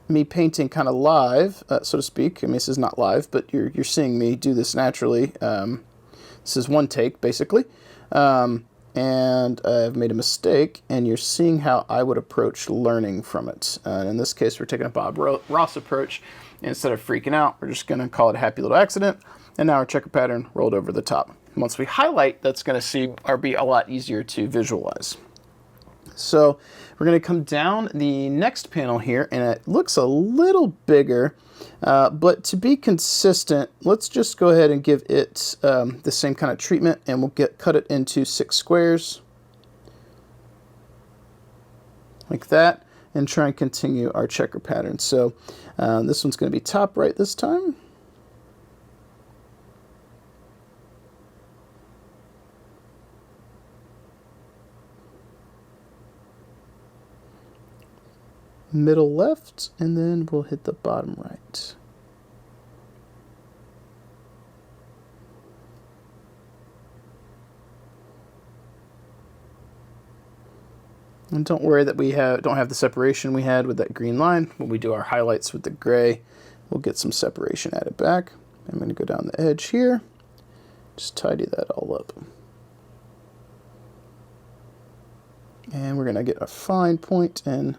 A: me painting kind of live, so to speak. I mean, this is not live, but you're seeing me do this naturally. This is one take, basically. And I've made a mistake, and you're seeing how I would approach learning from it. And in this case, we're taking a Bob Ross approach. Instead of freaking out, we're just going to call it a happy little accident. And now our checker pattern rolled over the top. Once we highlight, that's going to be a lot easier to visualize. So we're going to come down the next panel here, and it looks a little bigger, but to be consistent, let's just go ahead and give it the same kind of treatment, and we'll cut it into 6 squares like that, and try and continue our checker pattern. So this one's going to be top right this time. Middle left, and then we'll hit the bottom right. And don't worry that we don't have the separation we had with that green line. When we do our highlights with the gray, we'll get some separation added back. I'm going to go down the edge here, just tidy that all up. And we're going to get a fine point and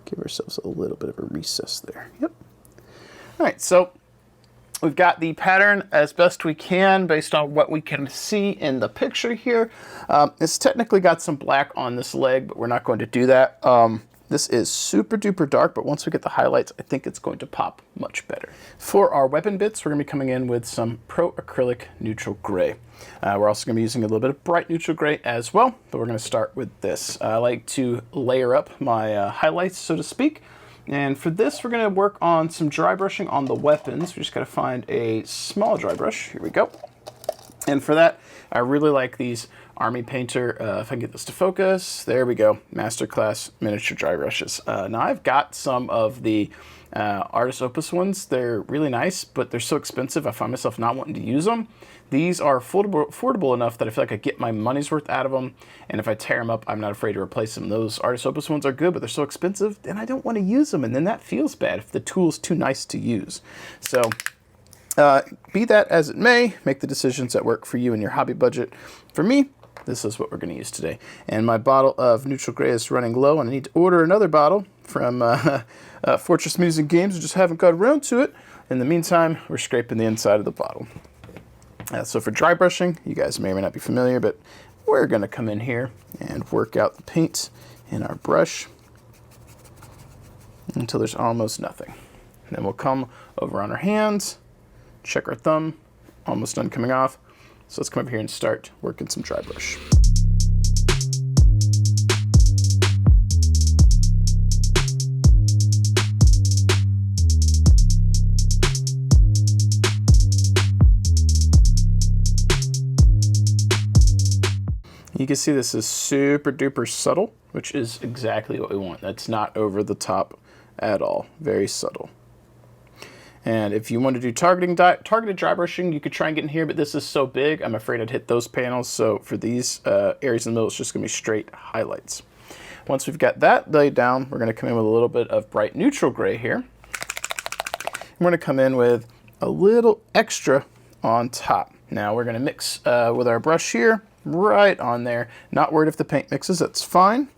A: give ourselves a little bit of a recess there. Yep. All right, so we've got the pattern as best we can based on what we can see in the picture here. It's technically got some black on this leg, but we're not going to do that. This is super duper dark, but once we get the highlights, I think it's going to pop much better. For our weapon bits, we're going to be coming in with some Pro Acrylic Neutral Gray. We're also going to be using a little bit of bright neutral gray as well, but we're going to start with this. I like to layer up my highlights, so to speak. And for this, we're going to work on some dry brushing on the weapons. We just got to find a small dry brush. Here we go. And for that, I really like these Army Painter, if I can get this to focus, there we go, Masterclass Miniature Dry Brushes. Now I've got some of the Artist Opus ones. They're really nice, but they're so expensive, I find myself not wanting to use them. These are affordable enough that I feel like I get my money's worth out of them, and if I tear them up, I'm not afraid to replace them. Those Artist Opus ones are good, but they're so expensive, and I don't want to use them, and then that feels bad if the tool's too nice to use. So be that as it may, make the decisions that work for you and your hobby budget. For me, this is what we're going to use today. And my bottle of neutral gray is running low, and I need to order another bottle from Fortress Music Games. I just haven't got around to it. In the meantime, we're scraping the inside of the bottle. So for dry brushing, you guys may or may not be familiar, but we're going to come in here and work out the paint in our brush until there's almost nothing. And then we'll come over on our hands, check our thumb, almost done coming off. So let's come over here and start working some dry brush. You can see this is super duper subtle, which is exactly what we want. That's not over the top at all. Very subtle. And if you want to do targeted dry brushing, you could try and get in here, but this is so big, I'm afraid I'd hit those panels. So for these areas in the middle, it's just going to be straight highlights. Once we've got that laid down, we're going to come in with a little bit of bright neutral gray here. We're going to come in with a little extra on top. Now we're going to mix with our brush here, right on there. Not worried if the paint mixes, that's fine.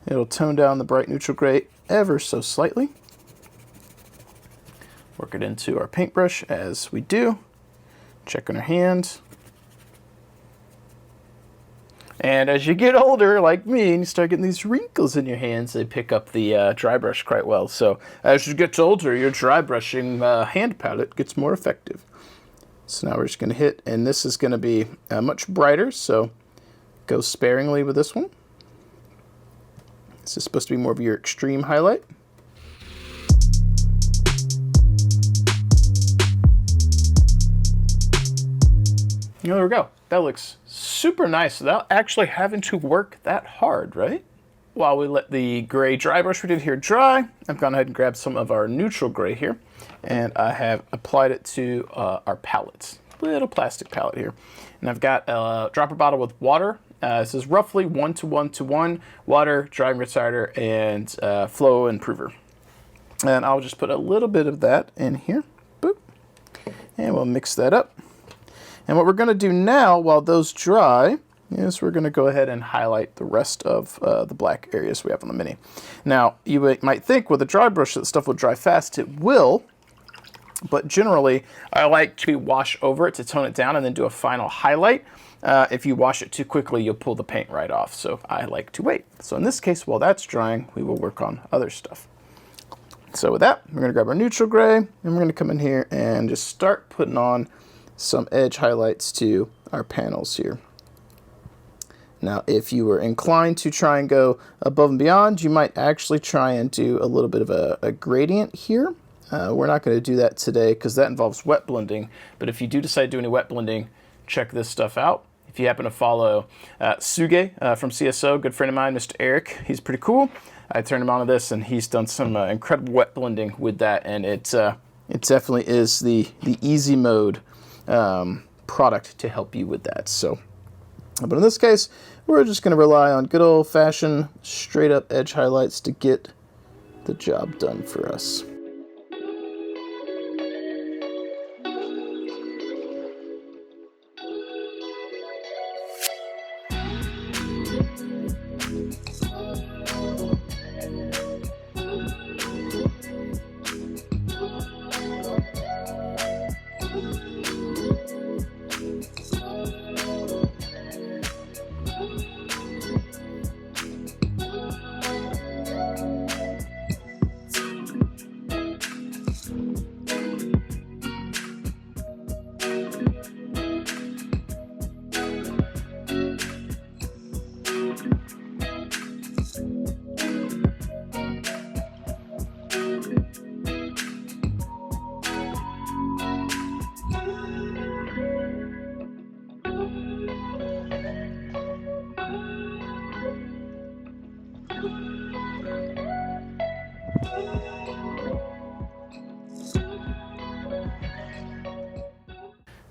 A: It'll tone down the bright neutral gray ever so slightly. Work it into our paintbrush as we do. Check on our hand. And as you get older, like me, and you start getting these wrinkles in your hands, they pick up the dry brush quite well. So as you get older, your dry brushing hand palette gets more effective. So now we're just going to hit, and this is going to be much brighter, so go sparingly with this one. This is supposed to be more of your extreme highlight. There we go. That looks super nice without actually having to work that hard, right? While we let the gray dry brush we did here dry, I've gone ahead and grabbed some of our neutral gray here, and I have applied it to our palettes. Little plastic palette here. And I've got a dropper bottle with water. This is roughly 1 to 1 to 1, water, drying retarder, and flow improver. And I'll just put a little bit of that in here. Boop. And we'll mix that up. And what we're going to do now, while those dry, is we're going to go ahead and highlight the rest of the black areas we have on the Mini. Now, you might think with a dry brush that stuff will dry fast. It will, but generally, I like to wash over it to tone it down and then do a final highlight. If you wash it too quickly, you'll pull the paint right off, so I like to wait. So in this case, while that's drying, we will work on other stuff. So with that, we're going to grab our neutral gray, and we're going to come in here and just start putting on some edge highlights to our panels here. Now, if you were inclined to try and go above and beyond, you might actually try and do a little bit of a gradient here. We're not going to do that today because that involves wet blending, but if you do decide to do any wet blending, check this stuff out. If you happen to follow Suge from CSO, good friend of mine, Mr. Eric, he's pretty cool. I turned him on to this, and he's done some incredible wet blending with that, and it definitely is the easy mode product to help you with that. So, but in this case, we're just going to rely on good old-fashioned straight-up edge highlights to get the job done for us.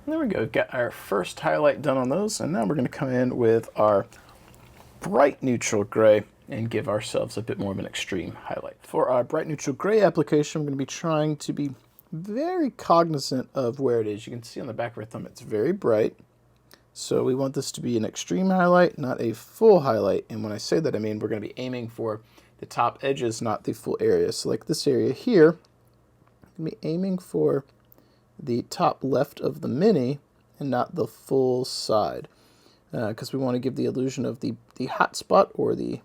A: There we go, we've got our first highlight done on those, and now we're going to come in with our bright neutral gray and give ourselves a bit more of an extreme highlight. For our bright neutral gray application, we're going to be trying to be very cognizant of where it is. You can see on the back of our thumb it's very bright, so we want this to be an extreme highlight, not a full highlight. And when I say that, I mean we're going to be aiming for the top edges, not the full area. So like this area here, I'm going to be aiming for the top left of the mini and not the full side, because we want to give the illusion of the hot spot or the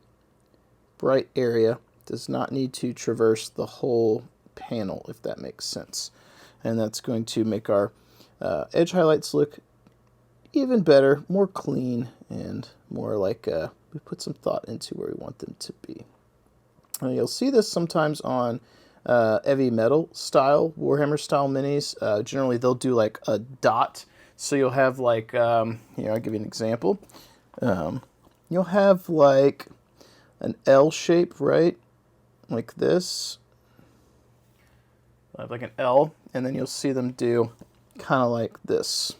A: bright area does not need to traverse the whole panel, if that makes sense. And that's going to make our edge highlights look even better, more clean, and more like we put some thought into where we want them to be. And you'll see this sometimes on heavy metal style, Warhammer style minis. Generally they'll do like a dot, so you'll have like, here I'll give you an example. You'll have like an L shape, right? Like this. I'll have like an L, and then you'll see them do kind of like this.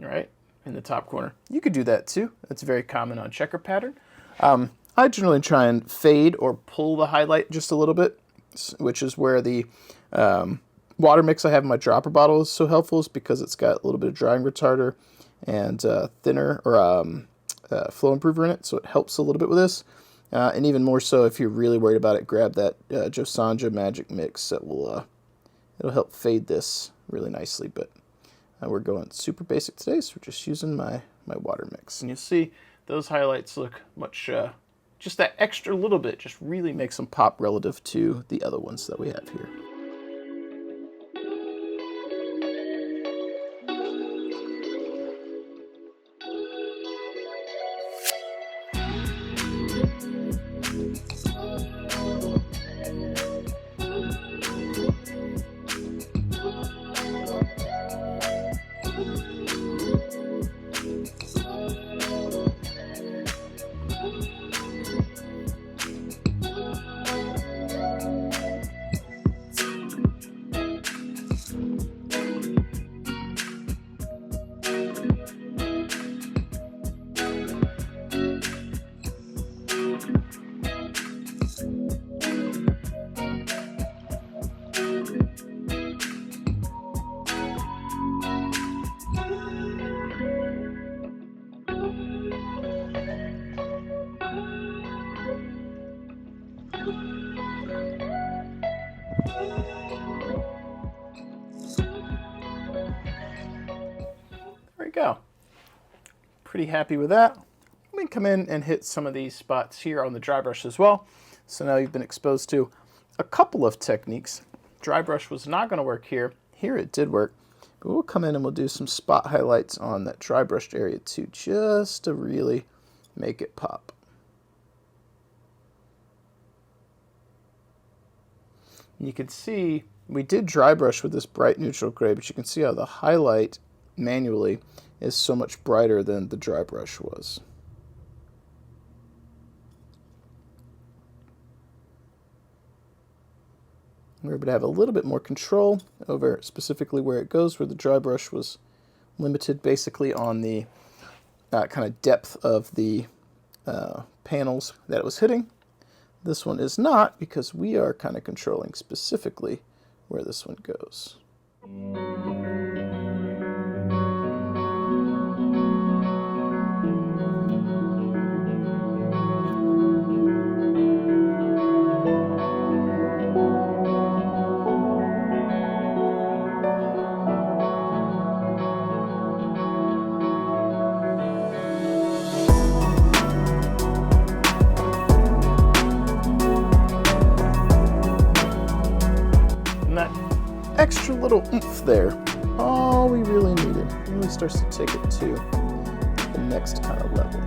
A: All right, in the top corner. You could do that too. That's very common on checker pattern. I generally try and fade or pull the highlight just a little bit, which is where the water mix I have in my dropper bottle is so helpful, is because it's got a little bit of drying retarder and thinner or flow improver in it, so it helps a little bit with this. And even more so if you're really worried about it, grab that Josanja Magic Mix. That will it'll help fade this really nicely. But we're going super basic today, so we're just using my water mix. And you'll see those highlights look much just that extra little bit just really makes them pop relative to the other ones that we have here. There we go. Pretty happy with that. Let me come in and hit some of these spots here on the dry brush as well. So now you've been exposed to a couple of techniques. Dry brush was not going to work here. Here it did work. But we'll come in and we'll do some spot highlights on that dry brushed area too, just to really make it pop. And you can see we did dry brush with this bright neutral gray, but you can see how the highlight manually is so much brighter than the dry brush was. We're able to have a little bit more control over specifically where it goes, where the dry brush was limited basically on the kind of depth of the panels that it was hitting. This one is not, because we are kind of controlling specifically where this one goes. Extra little oomph there, all we really needed. It really starts to take it to the next kind of level.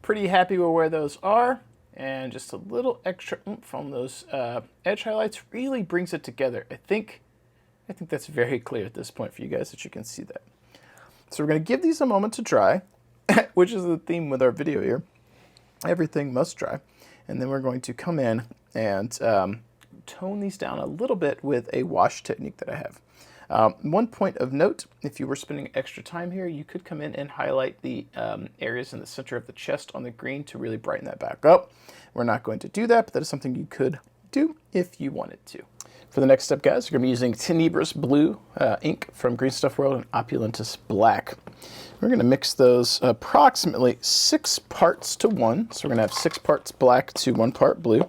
A: Pretty happy with where those are, and just a little extra oomph on those edge highlights really brings it together. I think that's very clear at this point for you guys that you can see that. So we're going to give these a moment to dry, which is the theme with our video here. Everything must dry, and then we're going to come in and tone these down a little bit with a wash technique that I have. One point of note, if you were spending extra time here, you could come in and highlight the areas in the center of the chest on the green to really brighten that back up. We're not going to do that, but that is something you could do if you wanted to. For the next step, guys, we're going to be using Tenebrous Blue ink from Green Stuff World and Opulentus Black. We're going to mix those approximately 6 parts to 1. So we're going to have 6 parts black to 1 part blue.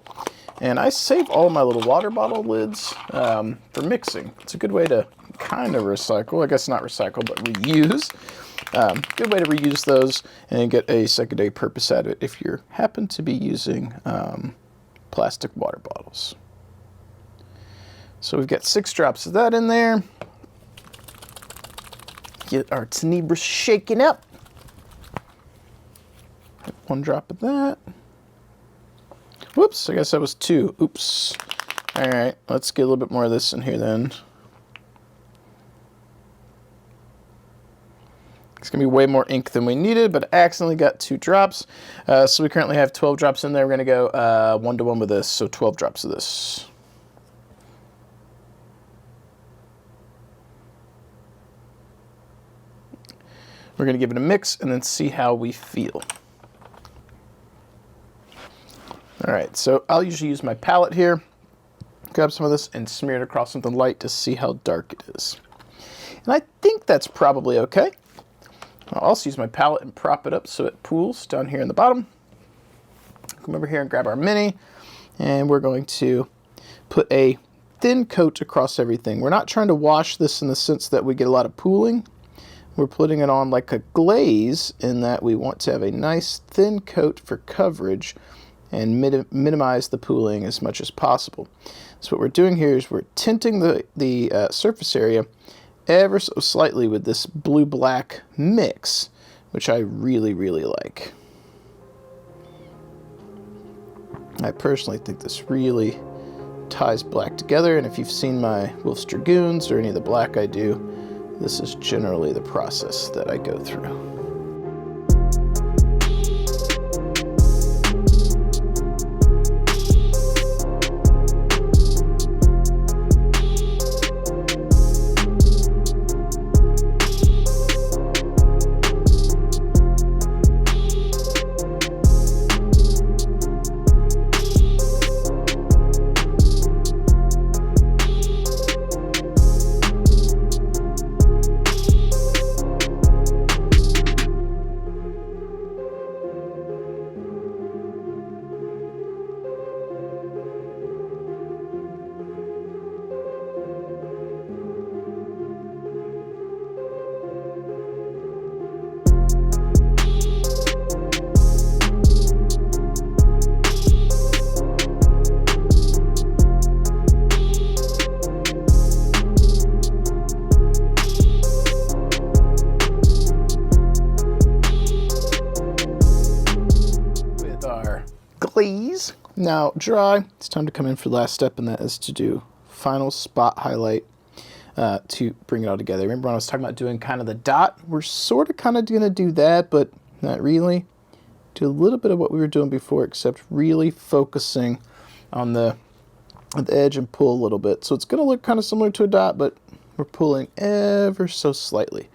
A: And I save all my little water bottle lids for mixing. It's a good way to kind of recycle. I guess not recycle, but reuse. Good way to reuse those and get a secondary purpose out of it if you happen to be using plastic water bottles. So we've got 6 drops of that in there. Get our Tenebrous shaken up. 1 drop of that. Whoops, I guess that was 2. Oops. All right, let's get a little bit more of this in here then. It's going to be way more ink than we needed, but I accidentally got 2 drops. So we currently have 12 drops in there. We're going to go 1-to-1 with this, so 12 drops of this. We're going to give it a mix and then see how we feel. All right, so I'll usually use my palette here, grab some of this and smear it across something light to see how dark it is. And I think that's probably okay. I'll also use my palette and prop it up so it pools down here in the bottom. Come over here and grab our mini, and we're going to put a thin coat across everything. We're not trying to wash this in the sense that we get a lot of pooling. We're putting it on like a glaze in that we want to have a nice thin coat for coverage and minimize the pooling as much as possible. So what we're doing here is we're tinting the surface area ever so slightly with this blue-black mix, which I really, really like. I personally think this really ties black together, and if you've seen my Wolf's Dragoons or any of the black I do, this is generally the process that I go through. please. Now, dry, it's time to come in for the last step, and that is to do final spot highlight to bring it all together. Remember when I was talking about doing kind of the dot? We're sort of kind of going to do that, but not really. Do a little bit of what we were doing before, except really focusing on the edge and pull a little bit. So it's going to look kind of similar to a dot, but we're pulling ever so slightly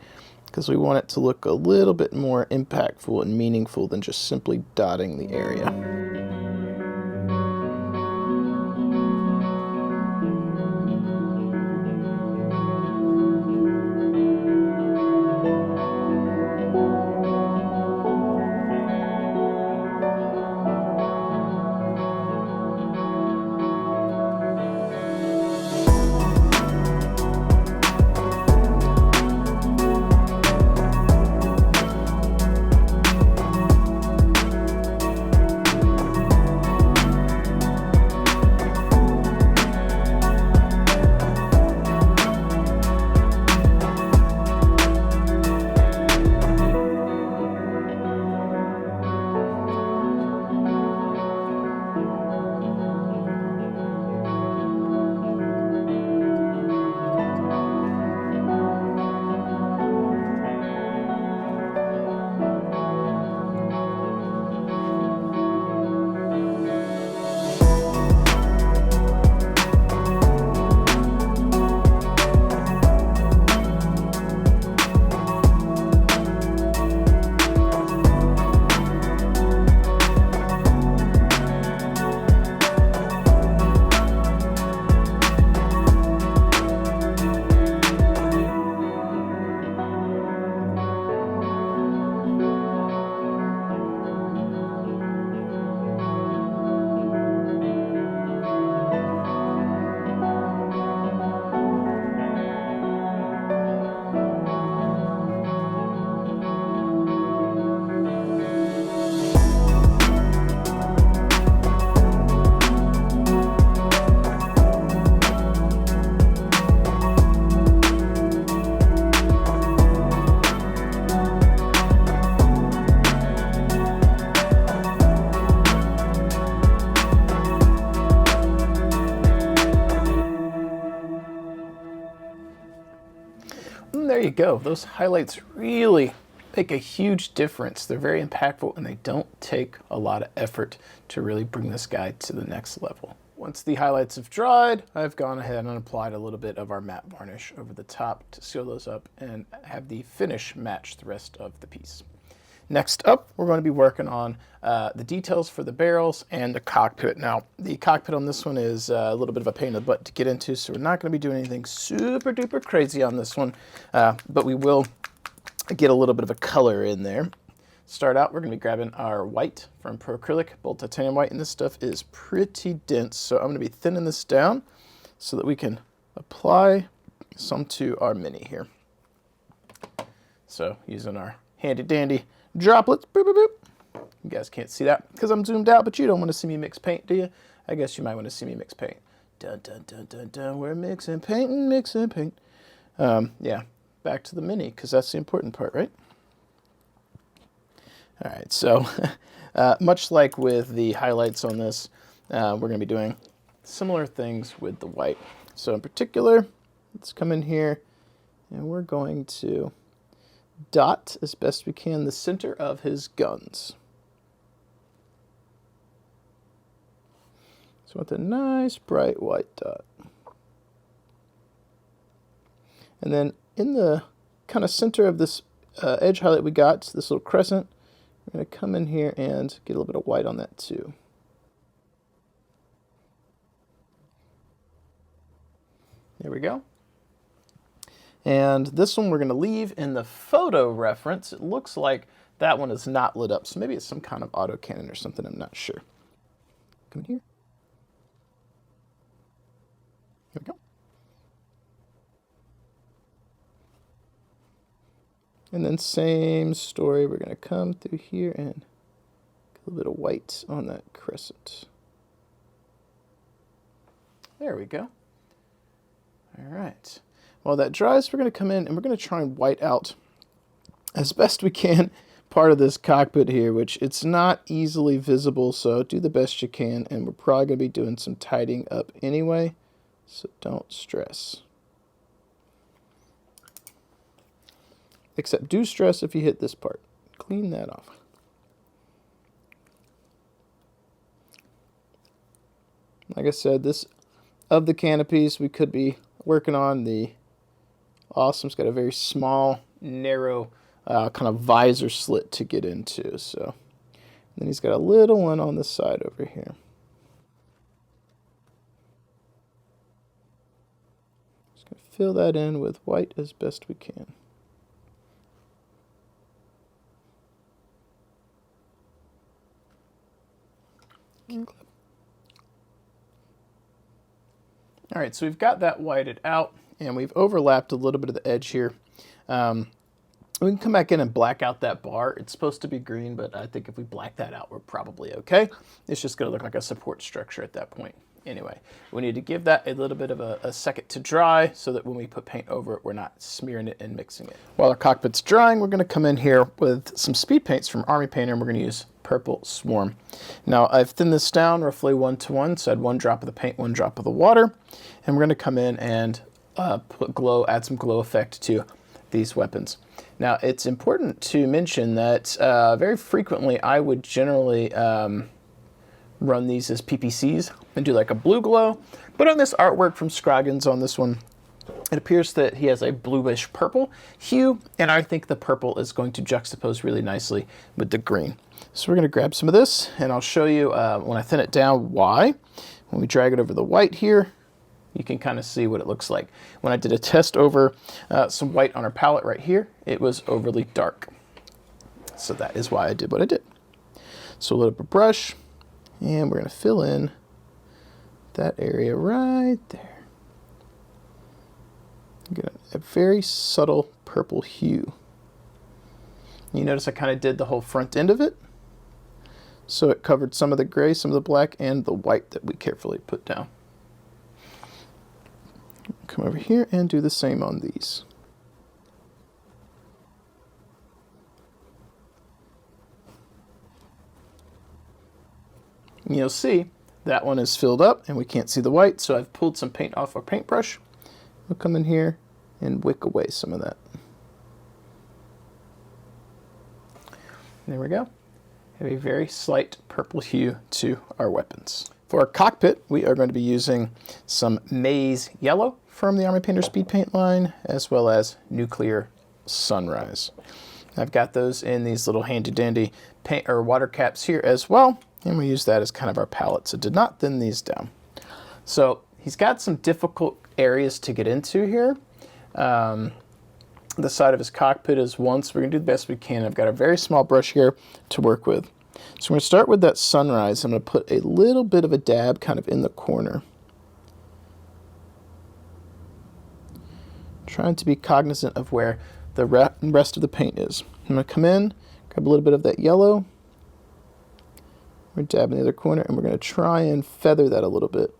A: because we want it to look a little bit more impactful and meaningful than just simply dotting the area. And there you go. Those highlights really make a huge difference. They're very impactful and they don't take a lot of effort to really bring this guy to the next level. Once the highlights have dried, I've gone ahead and applied a little bit of our matte varnish over the top to seal those up and have the finish match the rest of the piece. Next up, we're going to be working on the details for the barrels and the cockpit. Now, the cockpit on this one is a little bit of a pain in the butt to get into, so we're not going to be doing anything super duper crazy on this one, but we will get a little bit of a color in there. Start out, we're going to be grabbing our white from Pro Acrylic, Bold Titanium White, and this stuff is pretty dense, so I'm going to be thinning this down so that we can apply some to our mini here. So, using our handy dandy droplets, boop, boop, boop. You guys can't see that because I'm zoomed out, but you don't want to see me mix paint, do you? I guess you might want to see me mix paint. Dun, dun, dun, dun, dun. We're mixing paint and mixing paint. Yeah, back to the mini because that's the important part, right? All right, so much like with the highlights on this, we're going to be doing similar things with the white. So in particular, let's come in here and we're going to dot as best we can the center of his guns. So with a nice bright white dot. And then in the kind of center of this edge highlight we got, this little crescent, we're going to come in here and get a little bit of white on that too. There we go. And this one we're going to leave in the photo reference. It looks like that one is not lit up, so maybe it's some kind of autocannon or something, I'm not sure. Come in here. Here we go. And then same story, we're going to come through here and get a little bit of white on that crescent. There we go. All right. While that dries, we're going to come in and we're going to try and white out as best we can part of this cockpit here, which it's not easily visible, so do the best you can, and we're probably going to be doing some tidying up anyway, so don't stress. Except do stress if you hit this part. Clean that off. Like I said, this of the canopies we could be working on, the Awesome's got a very small, narrow kind of visor slit to get into. So then he's got a little one on the side over here. Just going to fill that in with white as best we can. All right, so we've got that whited out, and we've overlapped a little bit of the edge here. We can come back in and black out that bar. It's supposed to be green, but I think if we black that out, we're probably okay. It's just going to look like a support structure at that point. Anyway, we need to give that a little bit of a second to dry so that when we put paint over it, we're not smearing it and mixing it. While our cockpit's drying, we're going to come in here with some speed paints from Army Painter, and we're going to use Purple Swarm. Now, I've thinned this down roughly 1-to-1, so I had 1 drop of the paint, 1 drop of the water, and we're going to come in and add some glow effect to these weapons. Now, it's important to mention that very frequently I would generally run these as PPCs and do like a blue glow, but on this artwork from Scroggins on this one, it appears that he has a bluish purple hue, and I think the purple is going to juxtapose really nicely with the green. So we're going to grab some of this, and I'll show you when I thin it down why. When we drag it over the white here, you can kind of see what it looks like. When I did a test over some white on our palette right here, it was overly dark. So that is why I did what I did. So a little bit of brush, and we're going to fill in that area right there. Get a very subtle purple hue. You notice I kind of did the whole front end of it. So it covered some of the gray, some of the black, and the white that we carefully put down. Come over here and do the same on these. And you'll see that one is filled up and we can't see the white, so I've pulled some paint off our paintbrush. We'll come in here and wick away some of that. There we go. Have a very slight purple hue to our weapons. For our cockpit, we are going to be using some maize yellow from the Army Painter Speed Paint line, as well as Nuclear Sunrise. I've got those in these little handy dandy paint or water caps here as well, and we use that as kind of our palette, so did not thin these down. So he's got some difficult areas to get into here. The side of his cockpit is one, so we're going to do the best we can. I've got a very small brush here to work with. So we're going to start with that sunrise. I'm going to put a little bit of a dab kind of in the corner. Trying to be cognizant of where the rest of the paint is. I'm going to come in, grab a little bit of that yellow. We're dabbing the other corner, and we're going to try and feather that a little bit.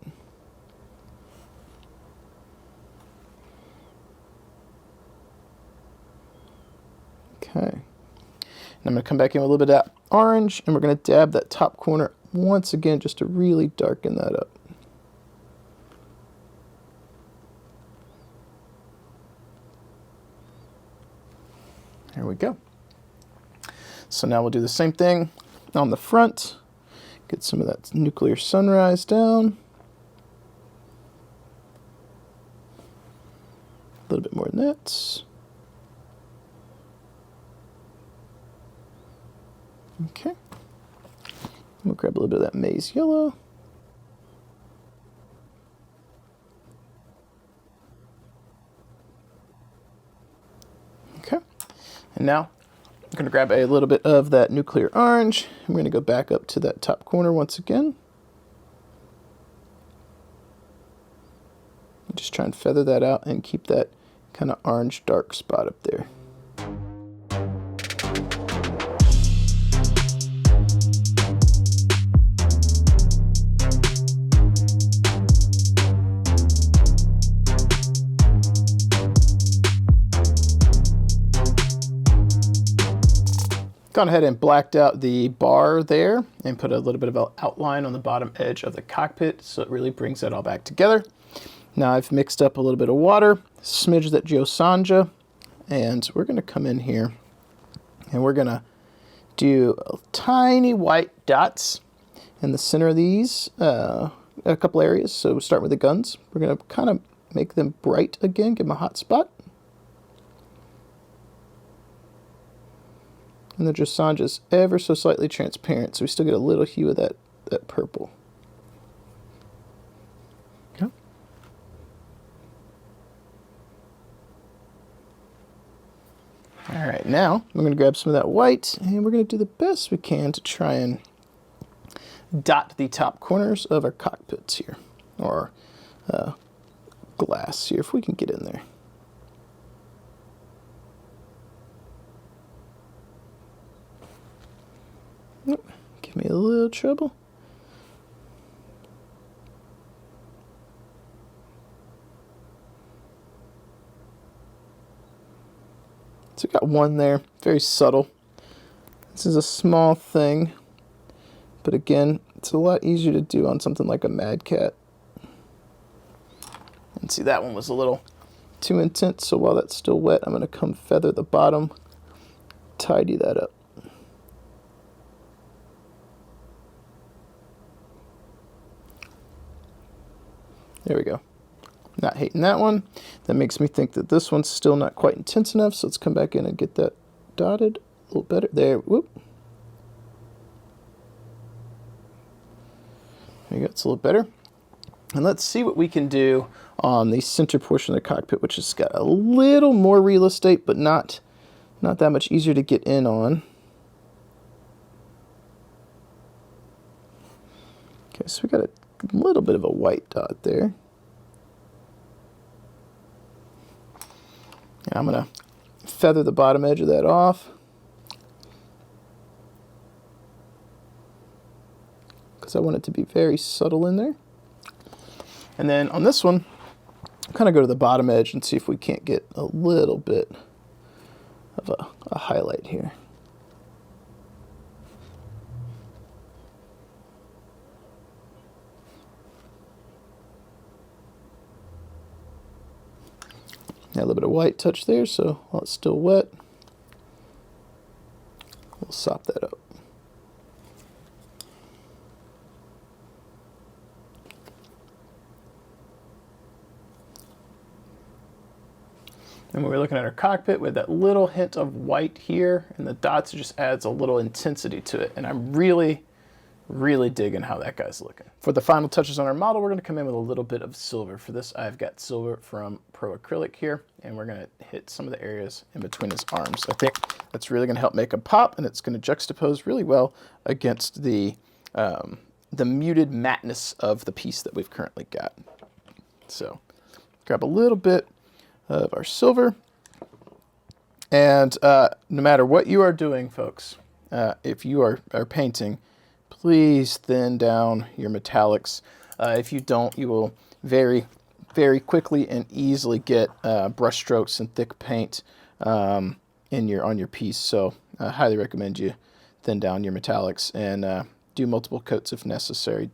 A: Okay. And I'm going to come back in with a little bit of that orange, and we're going to dab that top corner once again just to really darken that up. There we go. So now we'll do the same thing on the front. Get some of that Nuclear Sunrise down. A little bit more than that. Okay. We'll grab a little bit of that maize yellow. Okay. And now I'm going to grab a little bit of that Nuclear Orange. I'm going to go back up to that top corner once again. Just try and feather that out and keep that kind of orange dark spot up there. gone ahead and blacked out the bar there and put a little bit of an outline on the bottom edge of the cockpit so it really brings that all back together. Now I've mixed up a little bit of water, smidge of that Josanja, and we're going to come in here and we're going to do tiny white dots in the center of these, a couple areas. So we'll start with the guns. We're going to kind of make them bright again, give them a hot spot. And the Josanja is ever so slightly transparent, so we still get a little hue of that purple. Okay. All right, now we're going to grab some of that white, and we're going to do the best we can to try and dot the top corners of our cockpits here, or glass here, if we can get in there. Give me a little trouble. So got one there, very subtle. This is a small thing, but again, it's a lot easier to do on something like a Mad Cat. And see, that one was a little too intense, so while that's still wet, I'm going to come feather the bottom, tidy that up. There we go. Not hating that one. That makes me think that this one's still not quite intense enough, so let's come back in and get that dotted a little better. There, whoop. There you go, it's a little better. And let's see what we can do on the center portion of the cockpit, which has got a little more real estate, but not that much easier to get in on. Okay, so we got a little bit of a white dot there. And I'm going to feather the bottom edge of that off, because I want it to be very subtle in there. And then on this one, kind of go to the bottom edge and see if we can't get a little bit of a highlight here. A little bit of white touch there, so while it's still wet, we'll sop that up. And when we're looking at our cockpit with that little hint of white here, and the dots, it just adds a little intensity to it. And I'm really digging how that guy's looking. For the final touches on our model, we're going to come in with a little bit of silver. For this, I've got silver from Pro Acrylic here, and we're going to hit some of the areas in between his arms. I think that's really going to help make him pop, and it's going to juxtapose really well against the muted mattness of the piece that we've currently got. So grab a little bit of our silver, and no matter what you are doing, folks, if you are painting, please thin down your metallics. If you don't, you will very quickly and easily get brush strokes and thick paint on your piece. So I highly recommend you thin down your metallics and do multiple coats if necessary.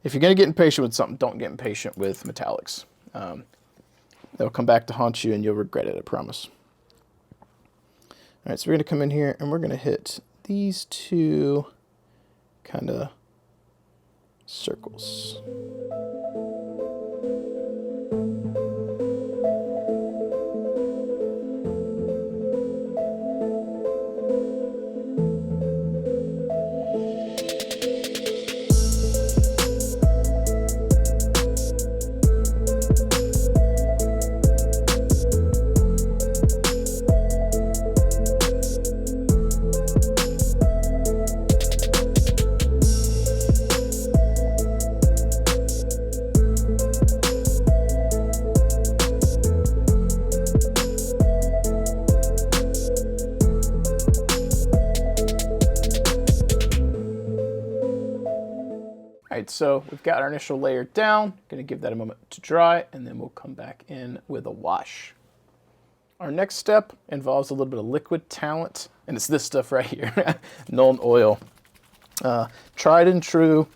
A: If you're going to get impatient with something, don't get impatient with metallics. They'll come back to haunt you and you'll regret it, I promise. All right, so we're going to come in here and we're going to hit these two kind of circles. Alright, so we've got our initial layer down. Going to give that a moment to dry, and then we'll come back in with a wash. Our next step involves a little bit of liquid talent, and it's this stuff right here, Nuln Oil. Tried and true,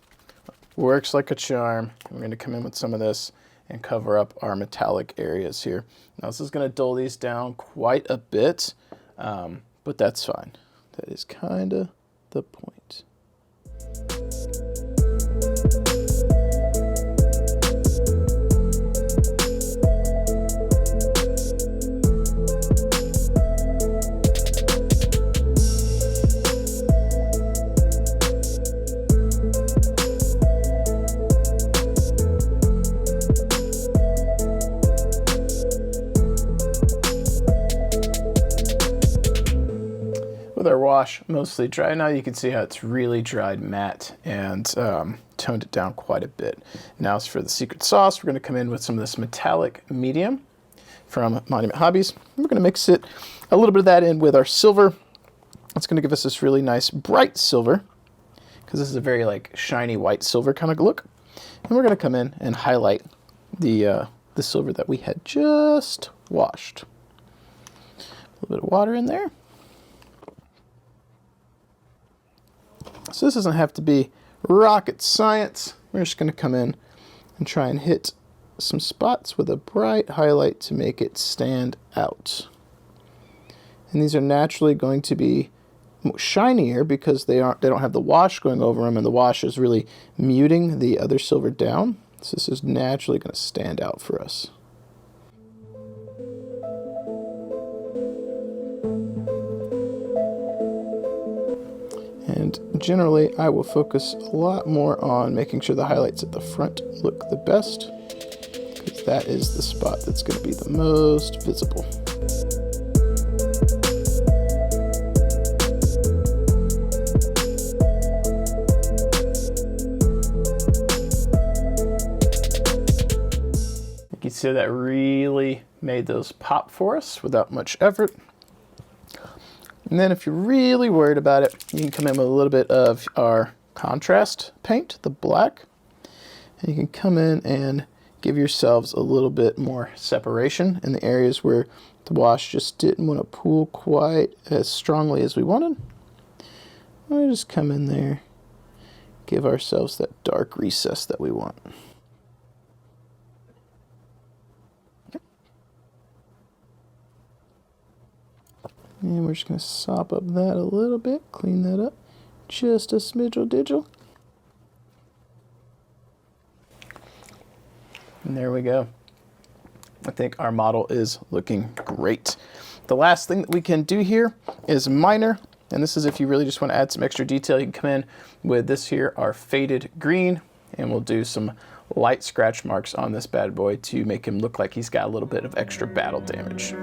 A: works like a charm. We're going to come in with some of this and cover up our metallic areas here. Now this is going to dull these down quite a bit, but that's fine. That is kind of the point. With our wash mostly dry now, you can see how it's really dried matte and toned it down quite a bit. Now as for the secret sauce, we're going to come in with some of this metallic medium from Monument Hobbies. We're going to mix it, a little bit of that in with our silver. It's going to give us this really nice bright silver, because this is a very like shiny white silver kind of look. And we're going to come in and highlight the silver that we had just washed. A little bit of water in there. So this doesn't have to be rocket science. We're just going to come in and try and hit some spots with a bright highlight to make it stand out. And these are naturally going to be shinier because they don't have the wash going over them, and the wash is really muting the other silver down. So this is naturally going to stand out for us. And generally, I will focus a lot more on making sure the highlights at the front look the best, because that is the spot that's going to be the most visible. You can see that really made those pop for us without much effort. And then if you're really worried about it, you can come in with a little bit of our contrast paint, the black. And you can come in and give yourselves a little bit more separation in the areas where the wash just didn't want to pool quite as strongly as we wanted. We'll just come in there, give ourselves that dark recess that we want. And we're just going to sop up that a little bit, clean that up, just a smidgel-digel. And there we go. I think our model is looking great. The last thing that we can do here is minor, and this is if you really just want to add some extra detail. You can come in with this here, our faded green, and we'll do some light scratch marks on this bad boy to make him look like he's got a little bit of extra battle damage.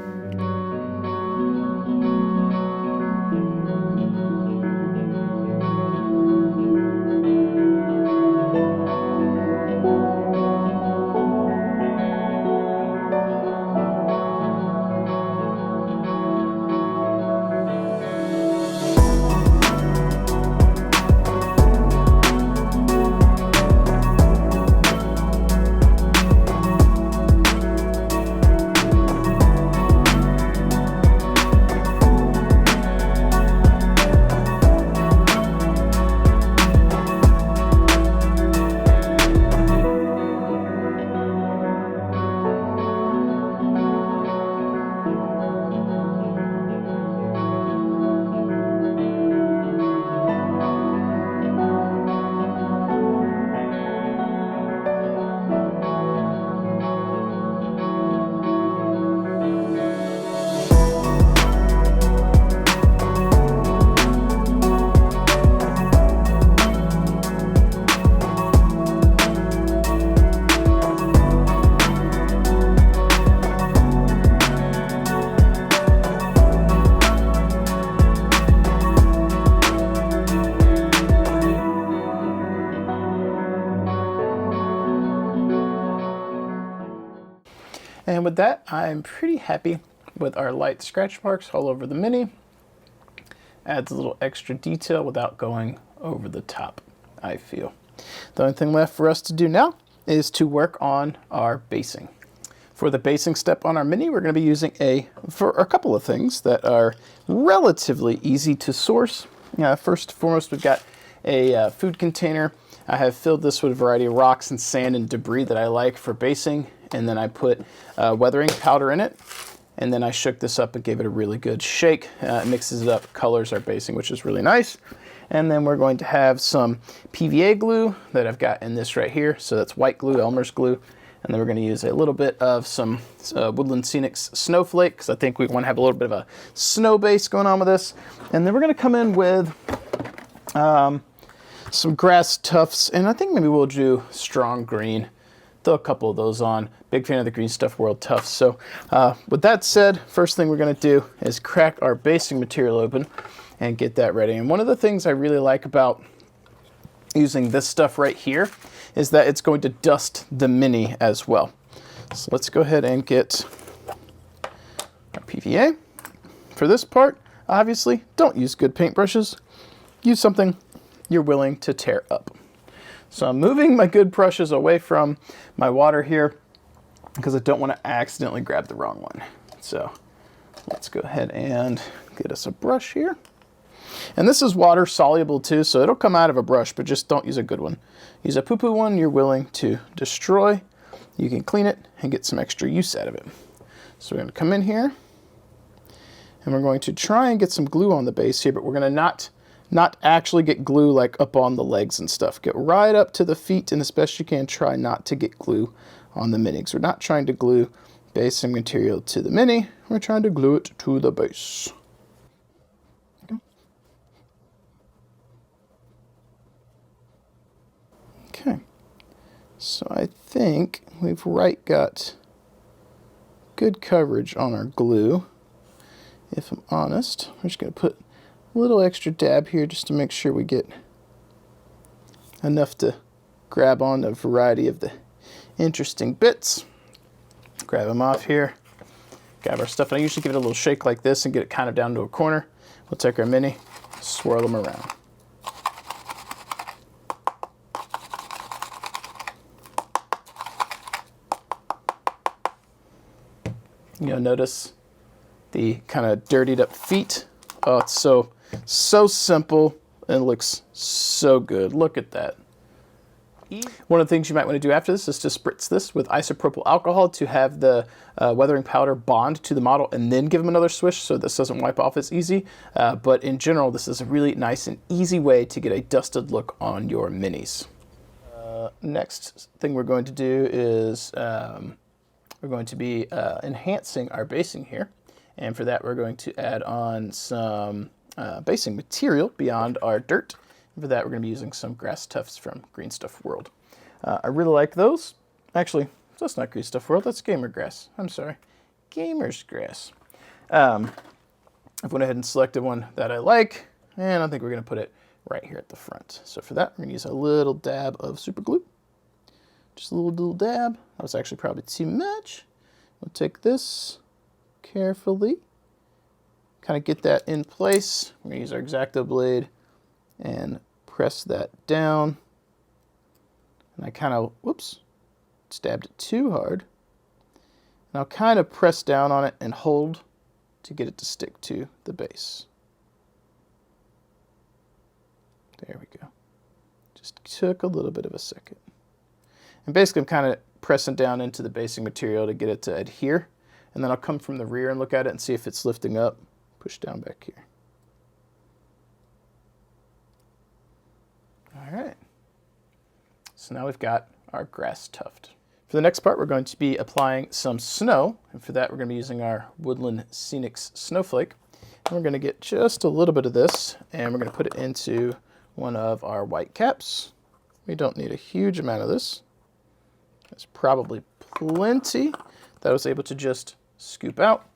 A: And with that, I'm pretty happy with our light scratch marks all over the Mini. Adds a little extra detail without going over the top, I feel. The only thing left for us to do now is to work on our basing. For the basing step on our mini, we're going to be using for a couple of things that are relatively easy to source. First and foremost, we've got a food container. I have filled this with a variety of rocks and sand and debris that I like for basing, and then I put weathering powder in it, and then I shook this up and gave it a really good shake. It mixes it up, colors our basing, which is really nice. And then we're going to have some PVA glue that I've got in this right here. So that's white glue, Elmer's glue. And then we're going to use a little bit of some Woodland Scenics Snowflake, because I think we want to have a little bit of a snow base going on with this. And then we're going to come in with some grass tufts, and I think maybe we'll do strong green. Throw a couple of those on. Big fan of the Green Stuff World tufts. So with that said, first thing we're going to do is crack our basing material open and get that ready. And one of the things I really like about using this stuff right here is that it's going to dust the mini as well. So let's go ahead and get our PVA. For this part, obviously, don't use good paintbrushes. Use something you're willing to tear up. So I'm moving my good brushes away from my water here because I don't want to accidentally grab the wrong one. So let's go ahead and get us a brush here. And this is water soluble too, so it'll come out of a brush, but just don't use a good one. Use a poo-poo one you're willing to destroy. You can clean it and get some extra use out of it. So we're going to come in here and we're going to try and get some glue on the base here, but we're going to not actually get glue like up on the legs and stuff. Get right up to the feet, and as best you can, try not to get glue on the mini. We're not trying to glue basing material to the mini, we're trying to glue it to the base. Okay, so I think we've got good coverage on our glue. If I'm honest, we're just going to put a little extra dab here just to make sure we get enough to grab on a variety of the interesting bits. Grab them off here, grab our stuff, and I usually give it a little shake like this and get it kind of down to a corner. We'll take our mini, swirl them around. You'll notice the kind of dirtied up feet. Oh, it's so simple and it looks so good. Look at that. One of the things you might want to do after this is to spritz this with isopropyl alcohol to have the weathering powder bond to the model and then give them another swish so this doesn't wipe off as easy. But in general, this is a really nice and easy way to get a dusted look on your minis. Next thing we're going to do is we're going to be enhancing our basing here. And for that, we're going to add on some basing material beyond our dirt. And for that, we're going to be using some grass tufts from Green Stuff World. I really like those. Actually, that's not Green Stuff World, that's Gamer Grass. I'm sorry, Gamer's Grass. I've went ahead and selected one that I like, and I think we're going to put it right here at the front. So for that, we're going to use a little dab of super glue. Just a little dab. That was actually probably too much. We'll take this carefully, kind of get that in place. We're going to use our X-Acto blade and press that down. And I kind of, whoops, stabbed it too hard. And I'll kind of press down on it and hold to get it to stick to the base. There we go. Just took a little bit of a second. And basically I'm kind of pressing down into the basing material to get it to adhere. And then I'll come from the rear and look at it and see if it's lifting up. Push down back here. All right. So now we've got our grass tuft. For the next part, we're going to be applying some snow. And for that, we're going to be using our Woodland Scenics Snowflake. And we're going to get just a little bit of this, and we're going to put it into one of our white caps. We don't need a huge amount of this. That's probably plenty that I was able to just scoop out.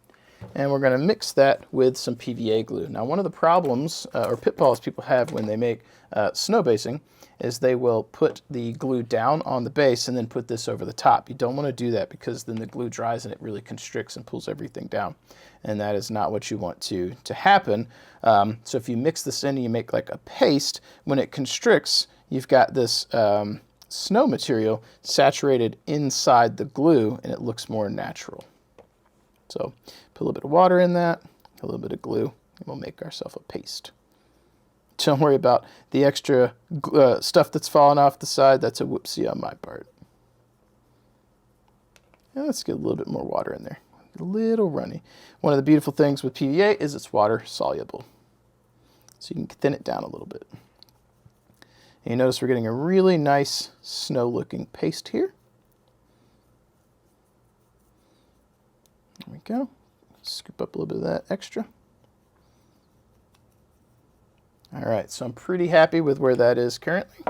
A: And we're going to mix that with some PVA glue. Now, one of the problems or pitfalls people have when they make snow basing is they will put the glue down on the base and then put this over the top. You don't want to do that because then the glue dries and it really constricts and pulls everything down. And that is not what you want to happen. So if you mix this in and you make like a paste, when it constricts, you've got this snow material saturated inside the glue, and it looks more natural. So put a little bit of water in that, a little bit of glue, and we'll make ourselves a paste. Don't worry about the extra stuff that's falling off the side. That's a whoopsie on my part. And let's get a little bit more water in there. A little runny. One of the beautiful things with PVA is it's water soluble. So you can thin it down a little bit. And you notice we're getting a really nice snow looking paste here. There we go. Scoop up a little bit of that extra. All right, so I'm pretty happy with where that is currently.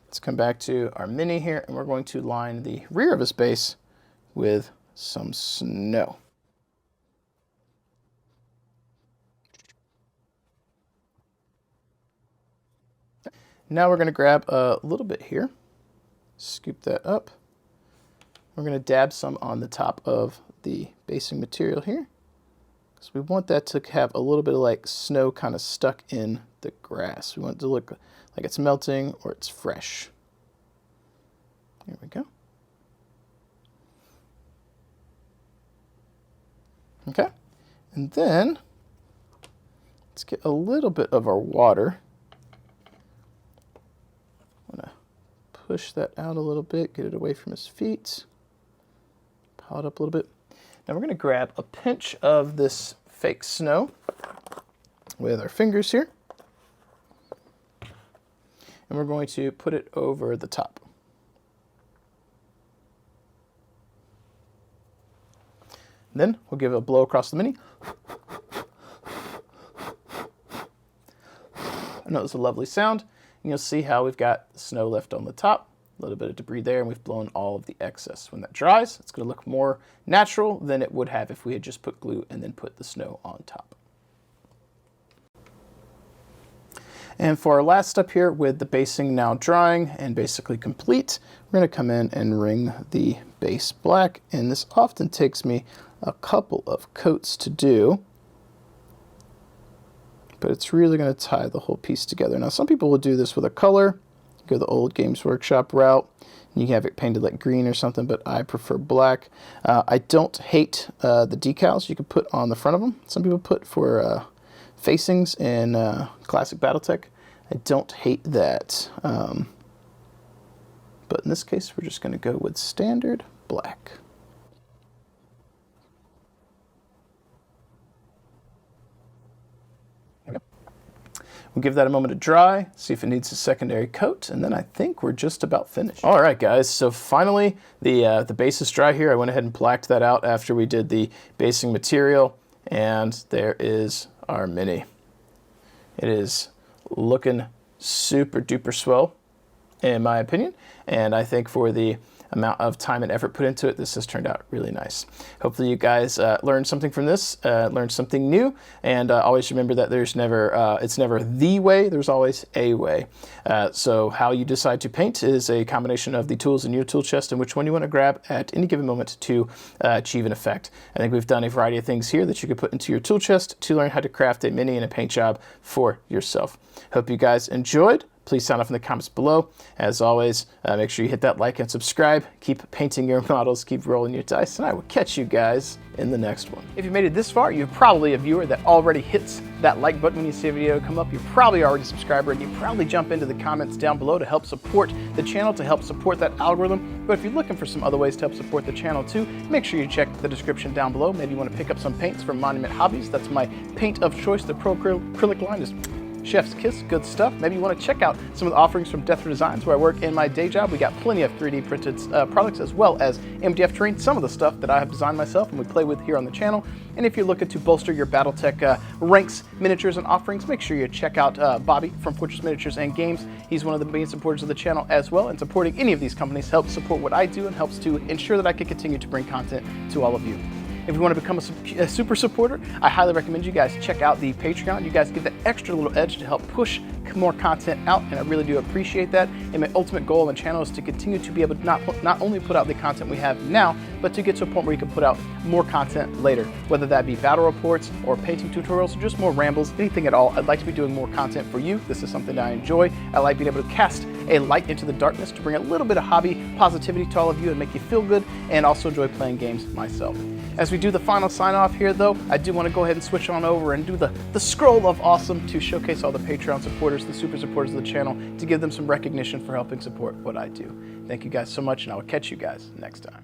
A: Let's come back to our mini here, and we're going to line the rear of his base with some snow. Now we're going to grab a little bit here, scoop that up. We're going to dab some on the top of the basing material here. So we want that to have a little bit of like snow kind of stuck in the grass. We want it to look like it's melting or it's fresh. Here we go. Okay, and then let's get a little bit of our water. I'm gonna push that out a little bit, get it away from his feet, pile it up a little bit. Now we're going to grab a pinch of this fake snow with our fingers here, and we're going to put it over the top. Then we'll give it a blow across the mini. I know it's a lovely sound, and you'll see how we've got snow left on the top. A little bit of debris there, and we've blown all of the excess. When that dries, it's going to look more natural than it would have if we had just put glue and then put the snow on top. And for our last step here, with the basing now drying and basically complete, we're going to come in and ring the base black, and this often takes me a couple of coats to do, but it's really going to tie the whole piece together. Now, some people will do this with a color, go the old Games Workshop route, and you can have it painted like green or something, but I prefer black. I don't hate the decals you can put on the front of them. Some people put for facings in classic Battletech. I don't hate that. But in this case, we're just going to go with standard black. We'll give that a moment to dry, see if it needs a secondary coat, and then I think we're just about finished. All right, guys, so finally the base is dry here. I went ahead and blacked that out after we did the basing material, and there is our mini. It is looking super duper swell, in my opinion, and I think for the amount of time and effort put into it, this has turned out really nice. Hopefully you guys learned something from this, learned something new, and always remember that there's never, it's never the way, there's always a way. So how you decide to paint is a combination of the tools in your tool chest and which one you want to grab at any given moment to achieve an effect. I think we've done a variety of things here that you could put into your tool chest to learn how to craft a mini and a paint job for yourself. Hope you guys enjoyed. Please sound off in the comments below. As always, make sure you hit that like and subscribe. Keep painting your models, keep rolling your dice, and I will catch you guys in the next one. If you made it this far, you're probably a viewer that already hits that like button when you see a video come up. You're probably already a subscriber, and you probably jump into the comments down below to help support the channel, to help support that algorithm. But if you're looking for some other ways to help support the channel too, make sure you check the description down below. Maybe you want to pick up some paints from Monument Hobbies. That's my paint of choice. The Pro Acrylic line is chef's kiss, good stuff. Maybe you want to check out some of the offerings from Death Designs, where I work in my day job. We got plenty of 3D printed products, as well as MDF terrain, some of the stuff that I have designed myself and we play with here on the channel. And if you're looking to bolster your Battletech ranks, miniatures, and offerings, make sure you check out Bobby from Fortress Miniatures and Games. He's one of the main supporters of the channel as well, and supporting any of these companies helps support what I do and helps to ensure that I can continue to bring content to all of you. If you want to become a super supporter, I highly recommend you guys check out the Patreon. You guys get that extra little edge to help push more content out, and I really do appreciate that. And my ultimate goal on the channel is to continue to be able to not only put out the content we have now, but but to get to a point where you can put out more content later, whether that be battle reports or painting tutorials or just more rambles, anything at all. I'd like to be doing more content for you. This is something that I enjoy. I like being able to cast a light into the darkness to bring a little bit of hobby positivity to all of you and make you feel good, and also enjoy playing games myself. As we do the final sign off here though, I do want to go ahead and switch on over and do the scroll of awesome to showcase all the Patreon supporters, the super supporters of the channel, to give them some recognition for helping support what I do. Thank you guys so much, and I will catch you guys next time.